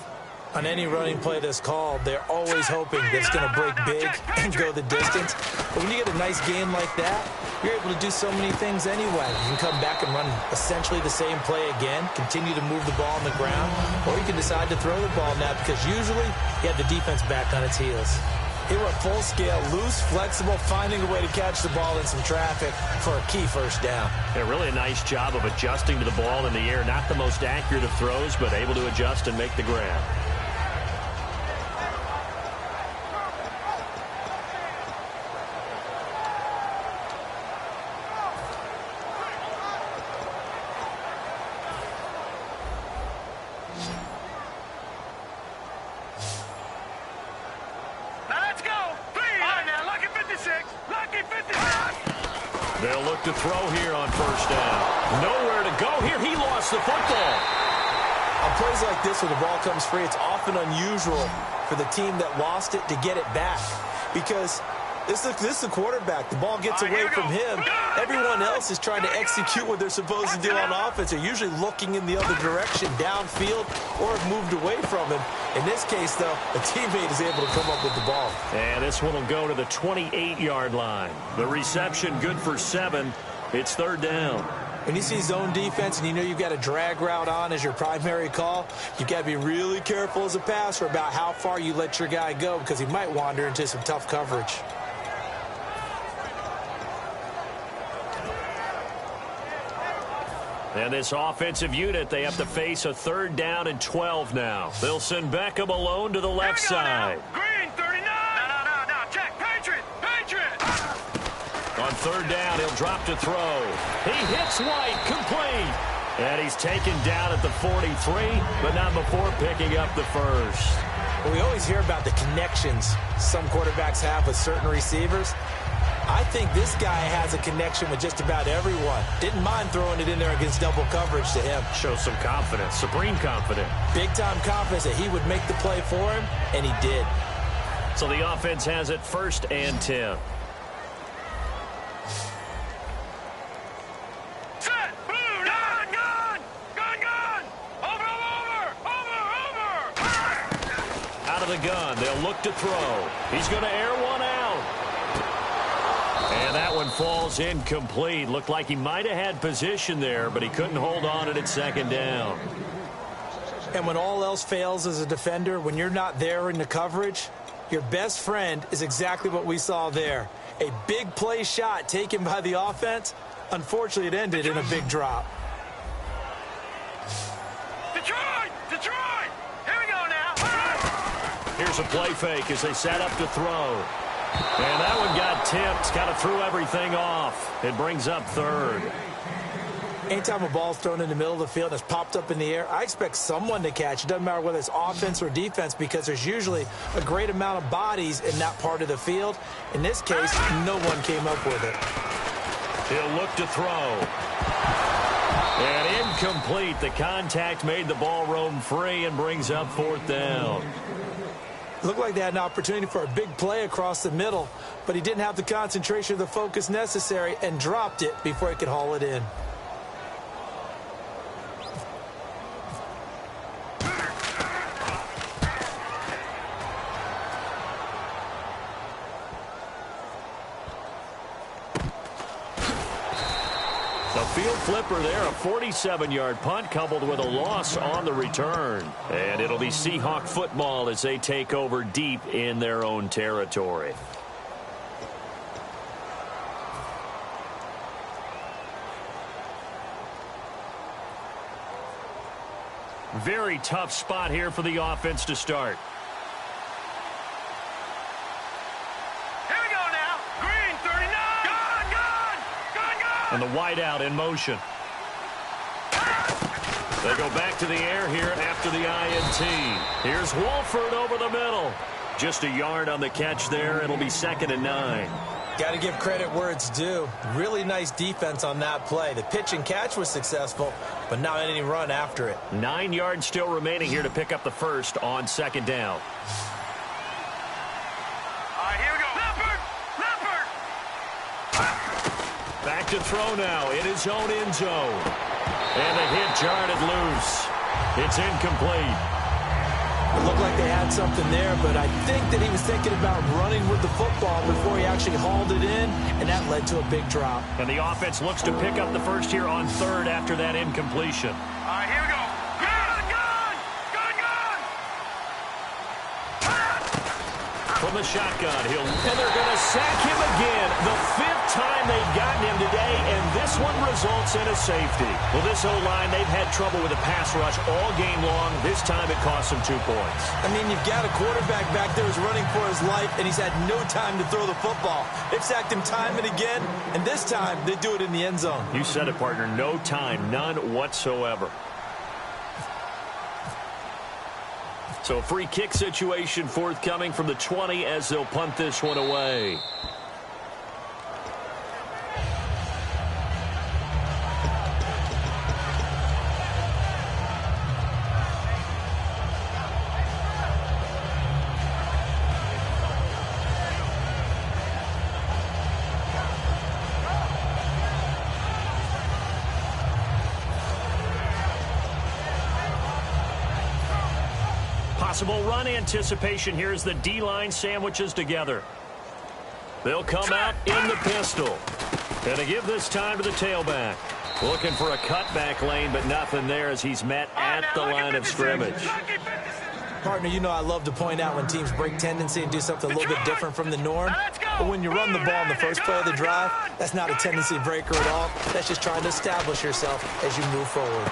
On any running play that's called, they're always hoping that it's going to break big and go the distance. But when you get a nice game like that, you're able to do so many things anyway. You can come back and run essentially the same play again, continue to move the ball on the ground, or you can decide to throw the ball now because usually you have the defense back on its heels. They were full scale, loose, flexible, finding a way to catch the ball in some traffic for a key first down. Yeah, really a nice job of adjusting to the ball in the air. Not the most accurate of throws, but able to adjust and make the grab. They'll look to throw here on first down. Nowhere to go here. He lost the football. On plays like this where the ball comes free, it's often unusual for the team that lost it to get it back because this is the quarterback. The ball gets away from him. Everyone else is trying to execute what they're supposed to do on offense. They're usually looking in the other direction, downfield, or have moved away from him. In this case, though, a teammate is able to come up with the ball. And this one will go to the 28-yard line. The reception good for 7. It's 3rd down. When you see zone defense and you know you've got a drag route on as your primary call, you've got to be really careful as a passer about how far you let your guy go because he might wander into some tough coverage. And this offensive unit, they have to face a 3rd down and 12 now. They'll send Beckham alone to the left side. Green, 39. No. Check. Patriot. On 3rd down, he'll drop to throw. He hits White, complete. And he's taken down at the 43, but not before picking up the first. Well, we always hear about the connections some quarterbacks have with certain receivers. I think this guy has a connection with just about everyone. Didn't mind throwing it in there against double coverage to him. Shows some confidence, supreme confidence. Big-time confidence that he would make the play for him, and he did. So the offense has it 1st and 10. Set. Boom. Gun. Over. Out of the gun, they'll look to throw. He's going to air one out. And that one falls incomplete. Looked like he might have had position there, but he couldn't hold on at 2nd down. And when all else fails as a defender, when you're not there in the coverage, your best friend is exactly what we saw there. A big play shot taken by the offense. Unfortunately, it ended in a big drop. Detroit. Here we go now. Here's a play fake as they set up to throw. And that one got tipped. Kind of threw everything off. It brings up 3rd. Anytime a ball's thrown in the middle of the field and it's popped up in the air, I expect someone to catch. It doesn't matter whether it's offense or defense because there's usually a great amount of bodies in that part of the field. In this case, no one came up with it. He'll look to throw. And incomplete. The contact made the ball roam free and brings up 4th down. Looked like they had an opportunity for a big play across the middle, but he didn't have the concentration or the focus necessary and dropped it before he could haul it in. Field flipper there, a 47-yard punt coupled with a loss on the return. And it'll be Seahawk football as they take over deep in their own territory. Very tough spot here for the offense to start. And the wideout in motion. They go back to the air here after the INT. Here's Wolford over the middle. Just a yard on the catch there. It'll be 2nd and 9. Got to give credit where it's due. Really nice defense on that play. The pitch and catch was successful, but not any run after it. 9 yards still remaining here to pick up the first on second down. All right, here we go. Leopard! Back to throw now in his own end zone. And the hit jarred it loose. It's incomplete. It looked like they had something there, but I think that he was thinking about running with the football before he actually hauled it in, and that led to a big drop. And the offense looks to pick up the first here on third after that incompletion. All right, here we go. Gun! From the shotgun, and they're going to sack him again. The 5th time they've gotten him today, and this one results in a safety. Well, this O-line, they've had trouble with the pass rush all game long. This time it cost them 2 points. I mean, you've got a quarterback back there who's running for his life, and he's had no time to throw the football. They've sacked him time and again, and this time they do it in the end zone. You said it, partner. No time, none whatsoever. So a free kick situation forthcoming from the 20 as they'll punt this one away. Possible run anticipation here as the D-line sandwiches together. They'll come out in the pistol. And to give this time to the tailback. Looking for a cutback lane, but nothing there as he's met at the line of scrimmage. Partner, you know I love to point out when teams break tendency and do something a little bit different from the norm. But when you run the ball in the first play of the drive, that's not a tendency breaker at all. That's just trying to establish yourself as you move forward.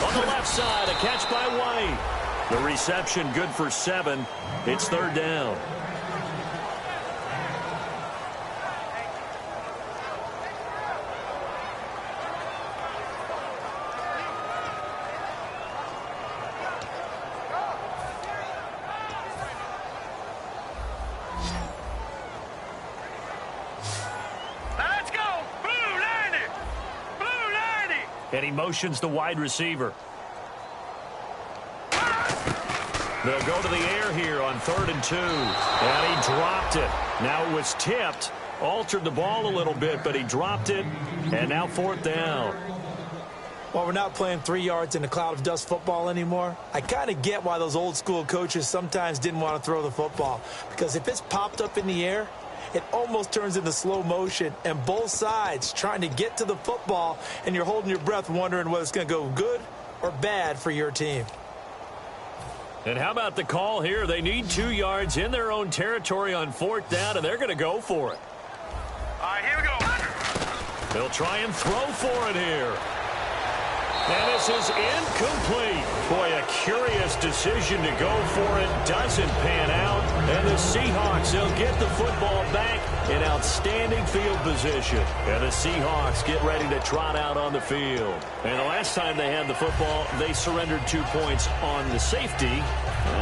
On the left side, a catch by White. The reception good for 7. It's third down. Let's go. Blue 90. Blue 90. And he motions the wide receiver. They'll go to the air here on 3rd and 2. And he dropped it. Now it was tipped. Altered the ball a little bit, but he dropped it. And now 4th down. While we're not playing 3 yards in a cloud of dust football anymore, I kind of get why those old school coaches sometimes didn't want to throw the football. Because if it's popped up in the air, it almost turns into slow motion. And both sides trying to get to the football, and you're holding your breath wondering whether it's going to go good or bad for your team. And how about the call here? They need 2 yards in their own territory on 4th down, and they're going to go for it. All right, here we go. They'll try and throw for it here. And this is incomplete. Boy, a curious decision to go for it. Doesn't pan out. And the Seahawks, they'll get the football back in outstanding field position. And the Seahawks get ready to trot out on the field. And the last time they had the football, they surrendered 2 points on the safety.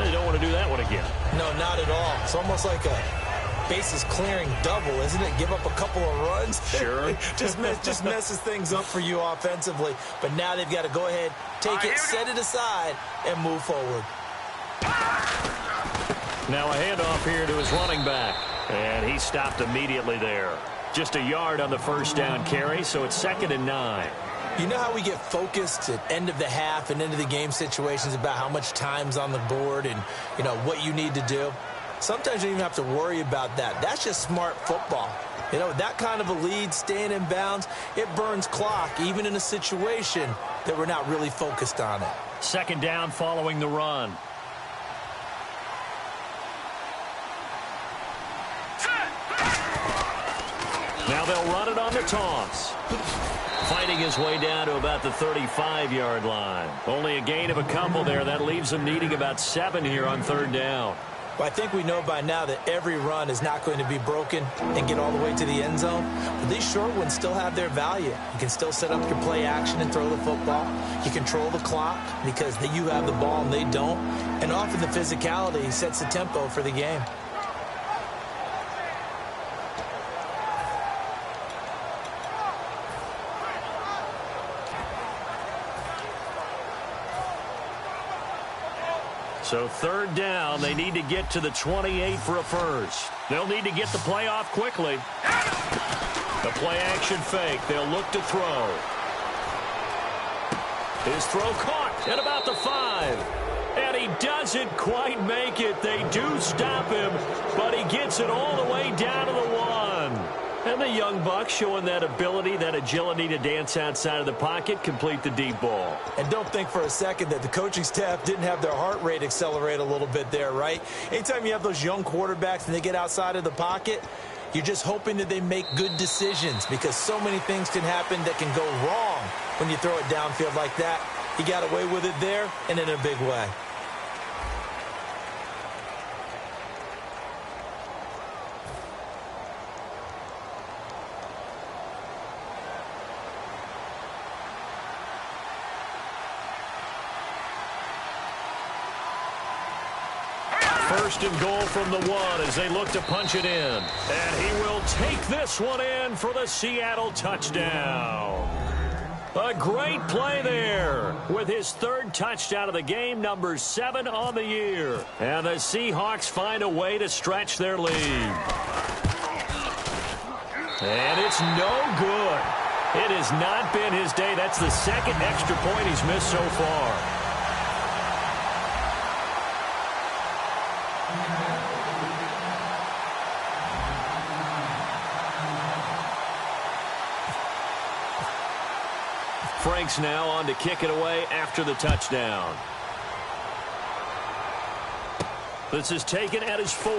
They don't want to do that one again. No, not at all. It's almost like a bases clearing double, isn't it? Give up a couple of runs. Sure. just messes things up for you offensively. But now they've got to go ahead, take it, set it aside, and move forward. Now a handoff here to his running back. And he stopped immediately there. Just a yard on the first down carry, so it's 2nd and 9. You know how we get focused at end of the half and end of the game situations about how much time's on the board and, you know, what you need to do? Sometimes you don't even have to worry about that. That's just smart football. You know, that kind of a lead, staying in bounds, it burns clock, even in a situation that we're not really focused on it. 2nd down following the run. Now they'll run it on the toss. Fighting his way down to about the 35-yard line. Only a gain of a couple there. That leaves them needing about 7 here on 3rd down. Well, I think we know by now that every run is not going to be broken and get all the way to the end zone. But these short ones still have their value. You can still set up your play action and throw the football. You control the clock because you have the ball and they don't. And often the physicality sets the tempo for the game. So third down, they need to get to the 28 for a first. They'll need to get the play off quickly. The play action fake. They'll look to throw. His throw caught at about the 5. And he doesn't quite make it. They do stop him, but he gets it all the way down to the 1. And the young buck showing that ability, that agility to dance outside of the pocket, complete the deep ball. And don't think for a second that the coaching staff didn't have their heart rate accelerate a little bit there, right? Anytime you have those young quarterbacks and they get outside of the pocket, you're just hoping that they make good decisions because so many things can happen that can go wrong when you throw it downfield like that. He got away with it there and in a big way. First and goal from the 1 as they look to punch it in. And he will take this one in for the Seattle touchdown. A great play there with his third touchdown of the game, number 7 on the year. And the Seahawks find a way to stretch their lead. And it's no good. It has not been his day. That's the second extra point he's missed so far. Franks now on to kick it away after the touchdown. This is taken at his 4.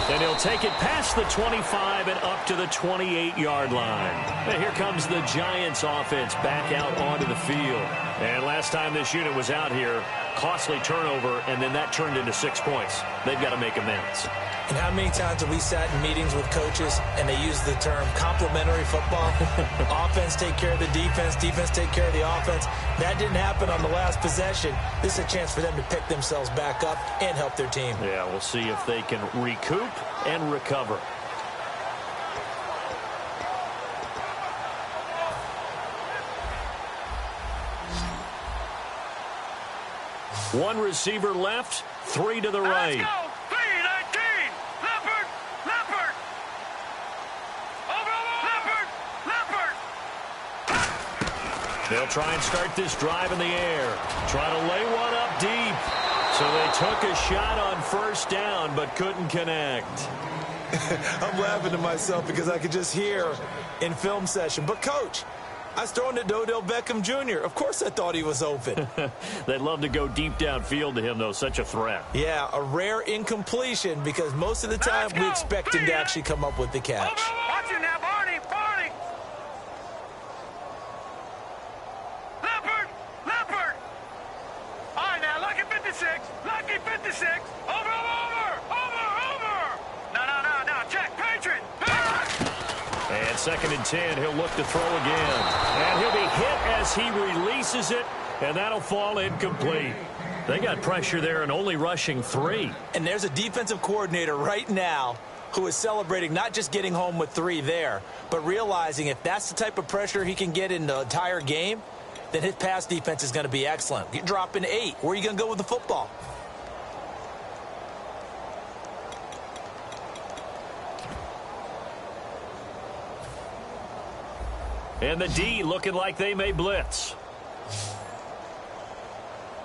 And he'll take it past the 25 and up to the 28-yard line. And here comes the Giants offense back out onto the field. And last time this unit was out here, costly turnover, and then that turned into 6 points. They've got to make amends. And how many times have we sat in meetings with coaches and they use the term complementary football? Offense take care of the defense, defense take care of the offense. That didn't happen on the last possession. This is a chance for them to pick themselves back up and help their team. Yeah, we'll see if they can recoup and recover. One receiver left, 3 to the right. Let's go. 3-19. Leopard. Leopard. Over. Leopard. Leopard. They'll try and start this drive in the air. Try to lay one up deep. So they took a shot on first down, but couldn't connect. I'm laughing to myself because I could just hear in film session. But, Coach, I was throwing to Odell Beckham Jr. Of course I thought he was open. They'd love to go deep downfield to him, though. Such a threat. Yeah, a rare incompletion because most of the time we expect him to actually come up with the catch. Watch it now, Barney. Leopard. All right, now, lucky 56. Lucky 56. Over. No. Check. Patriot. And second and 10, he'll look to throw again. And he'll be hit as he releases it, and that'll fall incomplete. They got pressure there and only rushing 3. And there's a defensive coordinator right now who is celebrating not just getting home with 3 there, but realizing if that's the type of pressure he can get in the entire game, then his pass defense is going to be excellent. You're dropping 8. Where are you going to go with the football? And the D looking like they may blitz.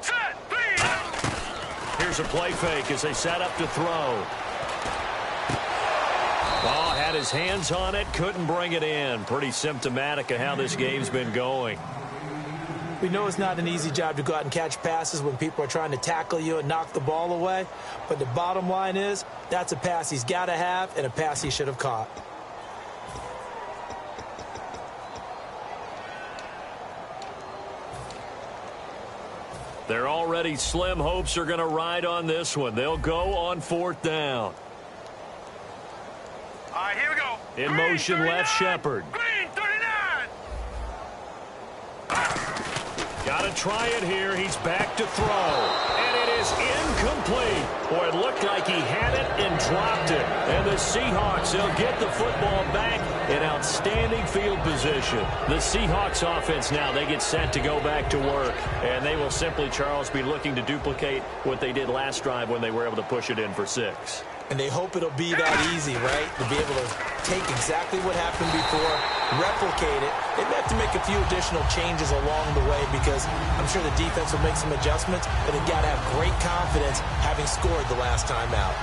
Set. 3. Here's a play fake as they set up to throw. Oh, had his hands on it, couldn't bring it in. Pretty symptomatic of how this game's been going. We know it's not an easy job to go out and catch passes when people are trying to tackle you and knock the ball away. But the bottom line is, that's a pass he's got to have and a pass he should have caught. Their already slim hopes are going to ride on this one. They'll go on 4th down. All right, here we go. In Green, motion, 39. left Shepard. Green, 39. Got to try it here. He's back to throw. And it is incomplete. Boy, it looked like he had it and clocked it. And the Seahawks, they'll get the football back in outstanding field position. The Seahawks offense now, they get set to go back to work. And they will simply, Charles, be looking to duplicate what they did last drive when they were able to push it in for 6. And they hope it'll be that easy, right? To be able to take exactly what happened before, replicate it. They may have to make a few additional changes along the way because I'm sure the defense will make some adjustments, but they've got to have great confidence having scored the last time out.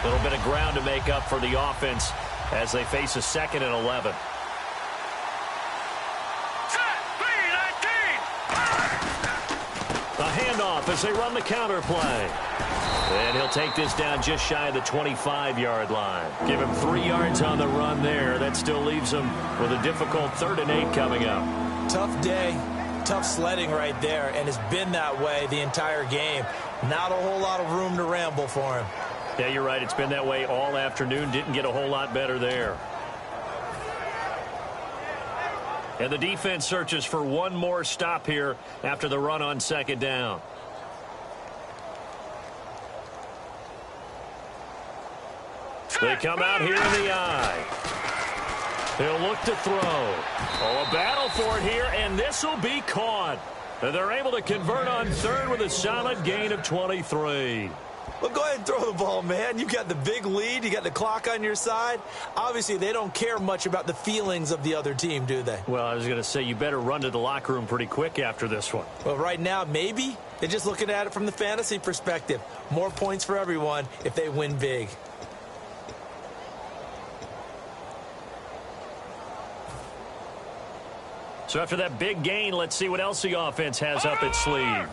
A little bit of ground to make up for the offense as they face a 2nd and 11. A handoff as they run the counter play. And he'll take this down just shy of the 25-yard line. Give him 3 yards on the run there. That still leaves him with a difficult 3rd and 8 coming up. Tough day, tough sledding right there, and it's been that way the entire game. Not a whole lot of room to ramble for him. Yeah, you're right. It's been that way all afternoon. Didn't get a whole lot better there. And the defense searches for one more stop here after the run on 2nd down. They come out here in the eye. He'll look to throw. Oh, a battle for it here, and this will be caught. And they're able to convert on 3rd with a solid gain of 23. Well, go ahead and throw the ball, man. You got the big lead. You got the clock on your side. Obviously, they don't care much about the feelings of the other team, do they? Well, I was going to say, you better run to the locker room pretty quick after this one. Well, right now, maybe. They're just looking at it from the fantasy perspective. More points for everyone if they win big. So after that big gain, let's see what else the offense has up its sleeve.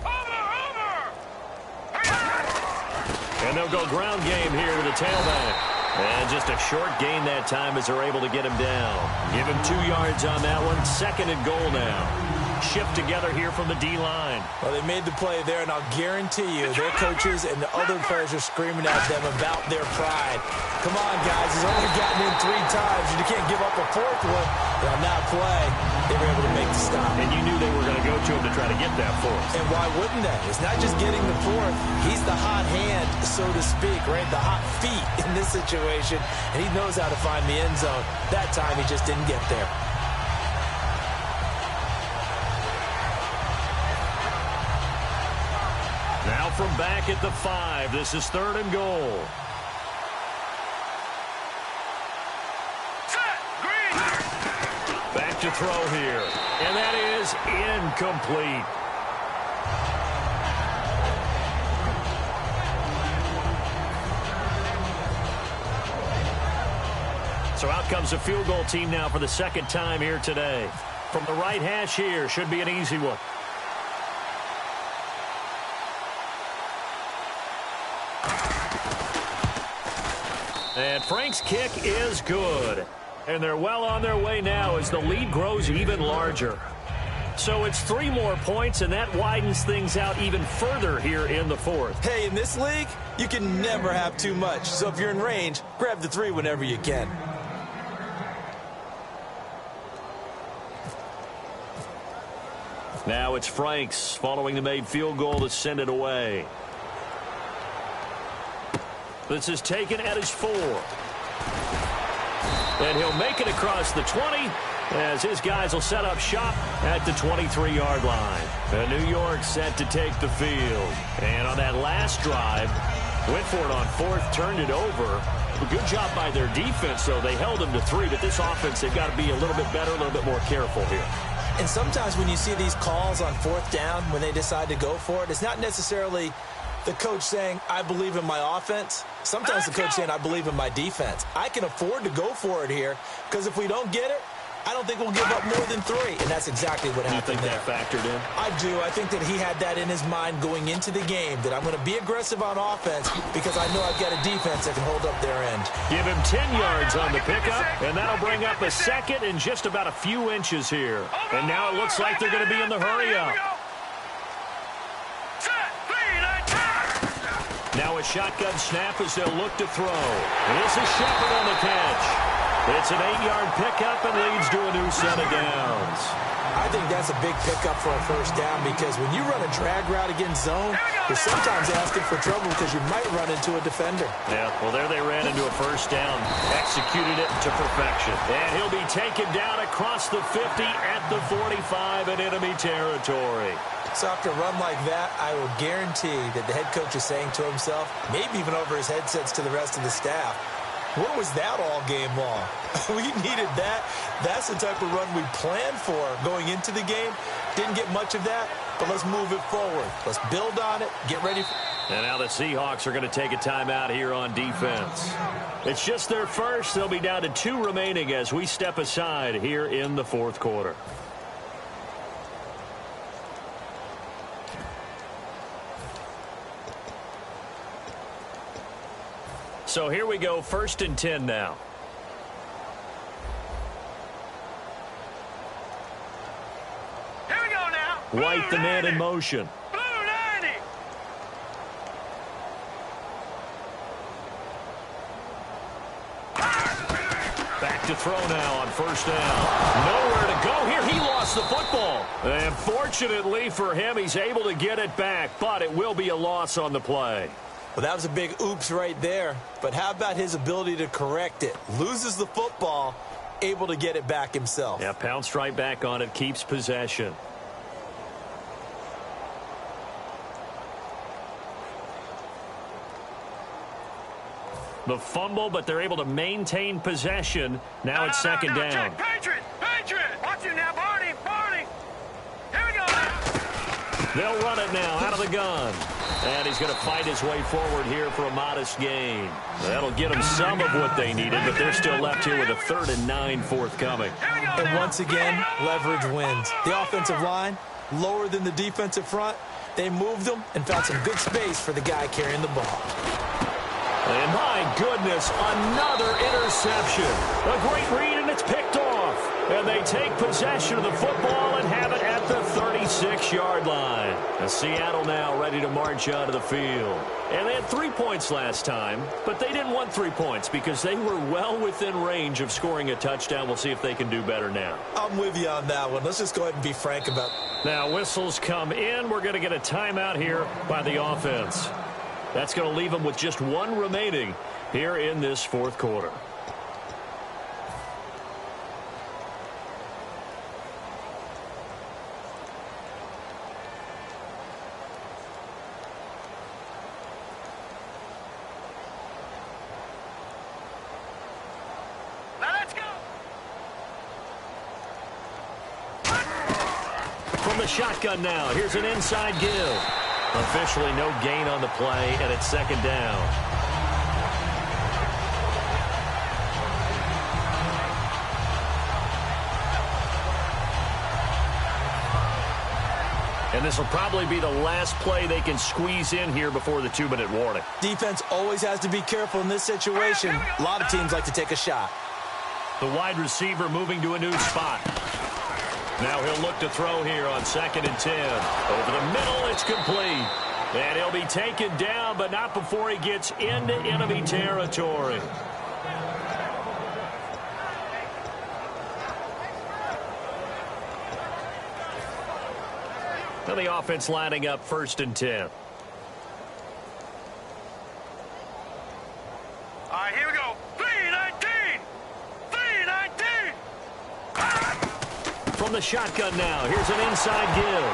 And they'll go ground game here to the tailback. And just a short gain that time as they're able to get him down. Give him 2 yards on that one. 2nd and goal now. Shift together here from the D-line. Well, they made the play there, and I'll guarantee you their coaches and the other players are screaming at them about their pride. Come on, guys. He's only gotten in 3 times, and you can't give up a 4th one. But on that play, they were able to make the stop. And you knew they were going to go to him to try to get that 4th. And why wouldn't they? It's not just getting the 4th. He's the hot hand, so to speak, right? The hot feet in this situation, and he knows how to find the end zone. That time, he just didn't get there. Now from back at the 5, this is 3rd and goal. Back to throw here. And that is incomplete. So out comes the field goal team now for the 2nd time here today. From the right hash here, should be an easy one. And Frank's kick is good. And they're well on their way now as the lead grows even larger. So it's 3 more points, and that widens things out even further here in the 4th. Hey, in this league, you can never have too much. So if you're in range, grab the 3 whenever you can. Now it's Franks following the made field goal to send it away. This is taken at his 4. And he'll make it across the 20 as his guys will set up shop at the 23-yard line. And New York set to take the field. And on that last drive, went for it on 4th, turned it over. A good job by their defense, though. They held them to 3, but this offense, they've got to be a little bit better, a little bit more careful here. And sometimes when you see these calls on 4th down, when they decide to go for it, it's not necessarily the coach saying, I believe in my offense. Sometimes the coach saying, I believe in my defense. I can afford to go for it here because if we don't get it, I don't think we'll give up more than 3. And that's exactly what happened there. You think that factored in? I do. I think that he had that in his mind going into the game, that I'm going to be aggressive on offense because I know I've got a defense that can hold up their end. Give him 10 yards on the pickup, and that'll bring up a 2nd and just about a few inches here. And now it looks like they're going to be in the hurry up. Now a shotgun snap as they'll look to throw. This is Shepard on the catch. It's an 8-yard pickup and leads to a new set of downs. I think that's a big pickup for a first down because when you run a drag route against zone, you're sometimes asking for trouble because you might run into a defender. Yeah, well, there they ran into a first down, executed it to perfection. And he'll be taken down across the 50 at the 45 in enemy territory. So after a run like that, I will guarantee that the head coach is saying to himself, maybe even over his headsets to the rest of the staff, where was that all game long? We needed that. That's the type of run we planned for going into the game. Didn't get much of that, but let's move it forward. Let's build on it, get ready. And now the Seahawks are going to take a timeout here on defense. It's just their first. They'll be down to 2 remaining as we step aside here in the fourth quarter. So here we go, 1st and 10 now. Here we go now. White, the man in motion. Blue 90. Back to throw now on 1st down. Nowhere to go here. He lost the football. And fortunately for him, he's able to get it back, but it will be a loss on the play. Well, that was a big oops right there. But how about his ability to correct it? Loses the football, able to get it back himself. Yeah, pounced right back on it, keeps possession. The fumble, but they're able to maintain possession. Now it's 2nd down. Check. Patriot! Patriot! Watch it now, Barney! Barney! Here we go now. They'll run it now out of the gun. And he's going to fight his way forward here for a modest gain. That'll get them some of what they needed, but they're still left here with a 3rd and 9 forthcoming. And once again, leverage wins. The offensive line, lower than the defensive front. They moved them and found some good space for the guy carrying the ball. And my goodness, another interception. A great read, and it's picked off. And they take possession of the football and have it at the 36-yard line. And Seattle now ready to march out of the field. And they had 3 points last time, but they didn't want 3 points because they were well within range of scoring a touchdown. We'll see if they can do better now. I'm with you on that one. Let's just go ahead and be frank about it. Now whistles come in. We're going to get a timeout here by the offense. That's going to leave them with just 1 remaining here in this fourth quarter. From the shotgun now, here's an inside give. Officially no gain on the play, and it's 2nd down. And this will probably be the last play they can squeeze in here before the 2-minute warning. Defense always has to be careful in this situation. A lot of teams like to take a shot. The wide receiver moving to a new spot. Now he'll look to throw here on 2nd and 10. Over the middle, it's complete. And he'll be taken down, but not before he gets into enemy territory. Now the offense lining up 1st and 10. All right, here we go. 3-19. 3-19. From the shotgun now, here's an inside give.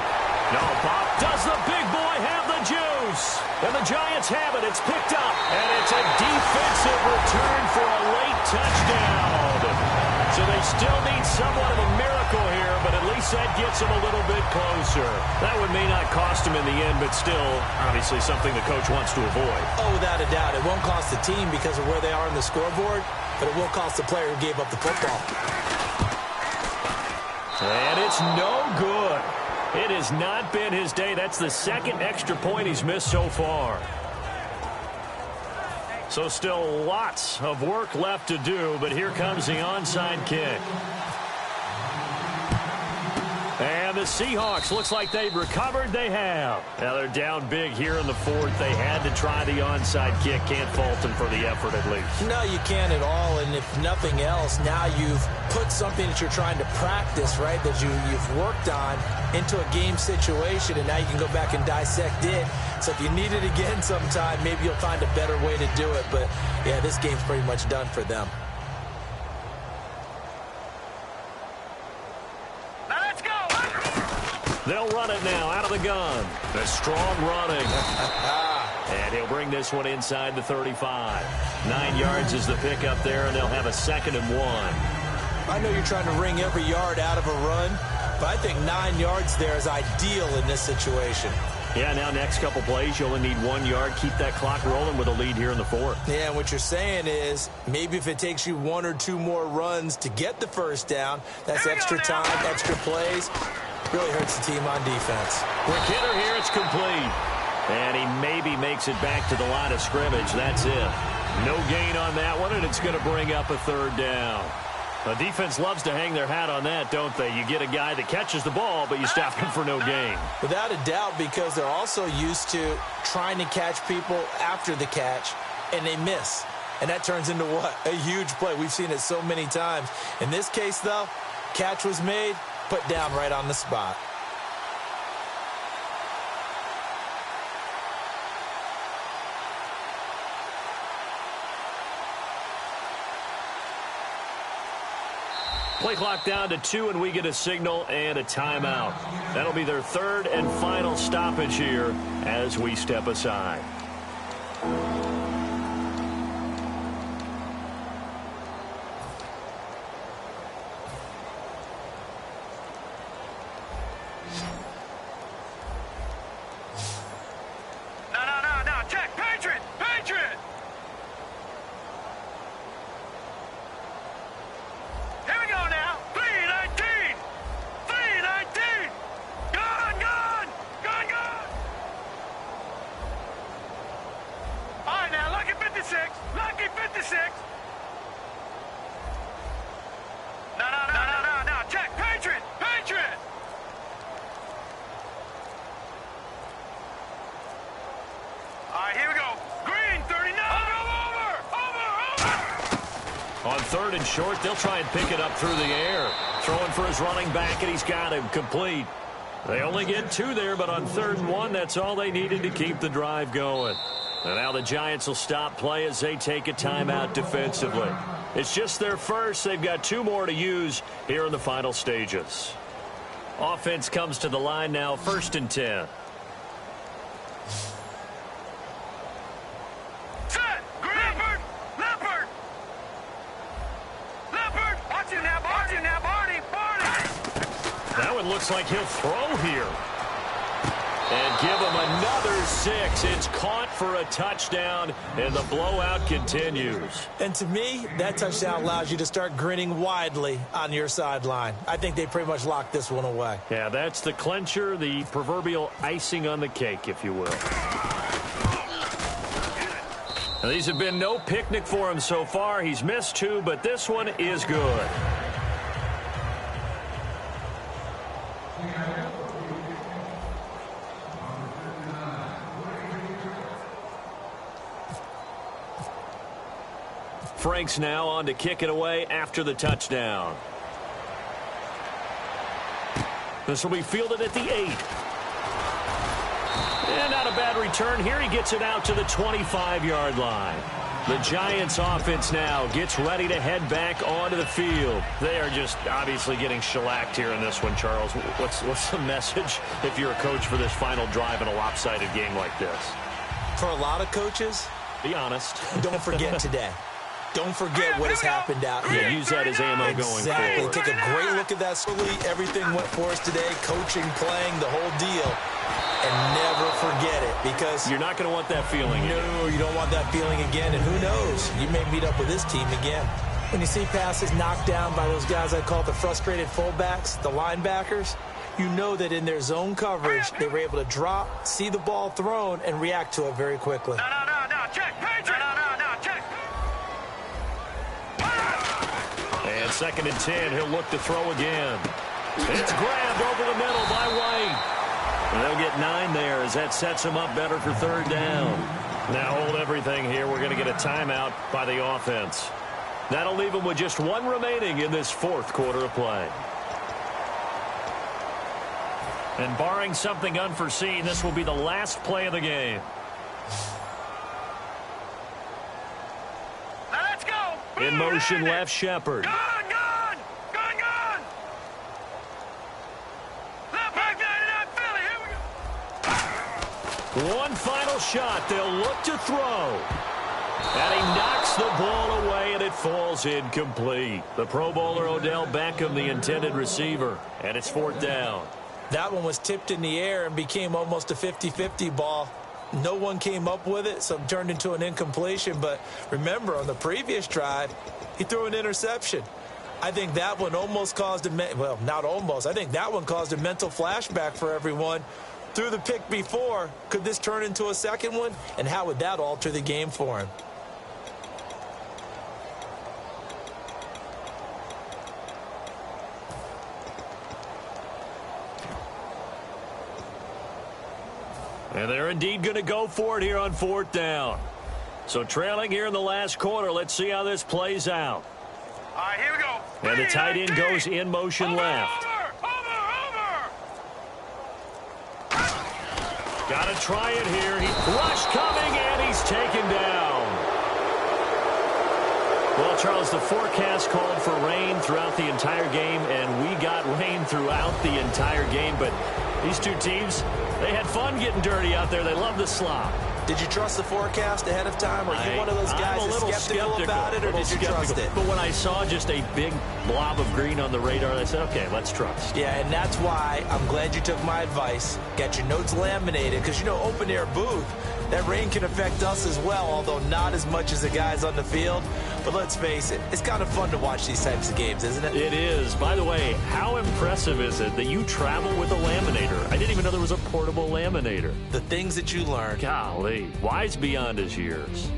No, Bob, does the big boy have the juice? And the Giants have it. It's picked up. And it's a defensive return for a late touchdown. So they still need somewhat of a miracle here, but at least that gets them a little bit closer. That one may not cost them in the end, but still, obviously, something the coach wants to avoid. Oh, without a doubt. It won't cost the team because of where they are in the scoreboard, but it will cost the player who gave up the football. And it's no good. It has not been his day. That's the 2nd extra point he's missed so far. So still lots of work left to do, but here comes the onside kick. And the the Seahawks. Looks like they've recovered. They have. Now they're down big here in the fourth. They had to try the onside kick. Can't fault them for the effort at least. No, you can't at all. And if nothing else, now you've put something that you're trying to practice, right, that you've worked on into a game situation, and now you can go back and dissect it. So if you need it again sometime, maybe you'll find a better way to do it. But, yeah, this game's pretty much done for them. They'll run it now out of the gun. The strong running. And he'll bring this one inside the 35. 9 yards is the pickup there, and they'll have a 2nd and 1. I know you're trying to wring every yard out of a run, but I think 9 yards there is ideal in this situation. Yeah, now next couple plays, you only need 1 yard. Keep that clock rolling with a lead here in the fourth. Yeah, and what you're saying is maybe if it takes you 1 or 2 more runs to get the first down, that's extra time, extra plays. Really hurts the team on defense. Quick hitter here, it's complete. And he maybe makes it back to the line of scrimmage. That's it. No gain on that one, and it's going to bring up a 3rd down. The defense loves to hang their hat on that, don't they? You get a guy that catches the ball, but you stop him for no gain. Without a doubt, because they're also used to trying to catch people after the catch, and they miss. And that turns into what? A huge play. We've seen it so many times. In this case, though, catch was made, put down right on the spot. Play clock down to 2, and we get a signal and a timeout. That'll be their 3rd and final stoppage here as we step aside. No, check, Patriot! Here we go now. 319. Gone. All right, now, lucky 56. No, check, Patriot. All right, here we go. Green, 39. Over. On 3rd and short, they'll try and pick it up through the air. Throwing for his running back, and he's got him complete. They only get 2 there, but on 3rd and 1, that's all they needed to keep the drive going. And now the Giants will stop play as they take a timeout defensively. It's just their first. They've got 2 more to use here in the final stages. Offense comes to the line now, 1st and 10. That one looks like he'll throw here. And give him another 6. It's caught for a touchdown, and the blowout continues. And to me, that touchdown allows you to start grinning widely on your sideline. I think they pretty much locked this one away. Yeah, that's the clincher, the proverbial icing on the cake, if you will. Now, these have been no picnic for him so far. He's missed 2, but this one is good. Franks now on to kick it away after the touchdown. This will be fielded at the 8. And not a bad return here. He gets it out to the 25-yard line. The Giants offense now gets ready to head back onto the field. They are just obviously getting shellacked here in this one, Charles. What's the message if you're a coach for this final drive in a lopsided game like this? For a lot of coaches, be honest. Don't forget today. Don't forget what has happened out here. Yeah, use that as ammo going forward. Take a great look at that. Everything went for us today. Coaching, playing, the whole deal. And never forget it, because you're not going to want that feeling again. No, you don't want that feeling again. And who knows? You may meet up with this team again. When you see passes knocked down by those guys I call the frustrated fullbacks, the linebackers, you know that in their zone coverage, they were able to drop, see the ball thrown, and react to it very quickly. No, check, Patriot. No, check. And 2nd and 10, he'll look to throw again. It's grabbed over the middle by White. And they'll get 9 there as that sets them up better for third down. Now hold everything here. We're going to get a timeout by the offense. That'll leave them with just 1 remaining in this fourth quarter of play. And barring something unforeseen, this will be the last play of the game. Now let's go. In motion left, Shepard. Gone. Left back 99 Philly. Here we go. One final shot. They'll look to throw. And he knocks the ball away, and it falls incomplete. The Pro Bowler Odell Beckham, the intended receiver, and it's fourth down. That one was tipped in the air and became almost a 50-50 ball. No one came up with it, so it turned into an incompletion. But remember, on the previous drive, he threw an interception. I think that one almost caused well, not almost. I think that one caused a mental flashback for everyone. Threw the pick before. Could this turn into a second one? And how would that alter the game for him? And they're indeed going to go for it here on fourth down. So trailing here in the last quarter. Let's see how this plays out. All right, here we go. And the tight end goes in motion left. Over. Got to try it here. Rush coming, and he's taken down. Well, Charles, the forecast called for rain throughout the entire game, and we got rain throughout the entire game. But these two teams, they had fun getting dirty out there. They love the slop. Did you trust the forecast ahead of time? Are you one of those guys that's skeptical about it, or did you trust it? But when I saw just a big blob of green on the radar, I said, okay, let's trust. Yeah, and that's why I'm glad you took my advice. Got your notes laminated, because, you know, open-air booth, that rain can affect us as well, although not as much as the guys on the field. But let's face it, it's kind of fun to watch these types of games, isn't it? It is. By the way, how impressive is it that you travel with a laminator? I didn't even know there was a portable laminator. The things that you learn. Golly, wise beyond his years.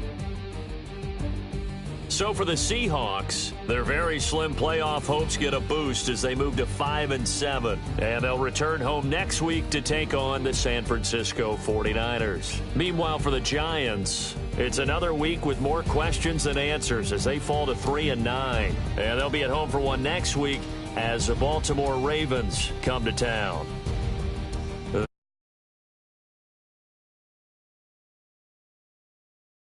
So for the Seahawks, their very slim playoff hopes get a boost as they move to 5-7. And they'll return home next week to take on the San Francisco 49ers. Meanwhile, for the Giants, it's another week with more questions than answers as they fall to 3-9. And they'll be at home for one next week as the Baltimore Ravens come to town.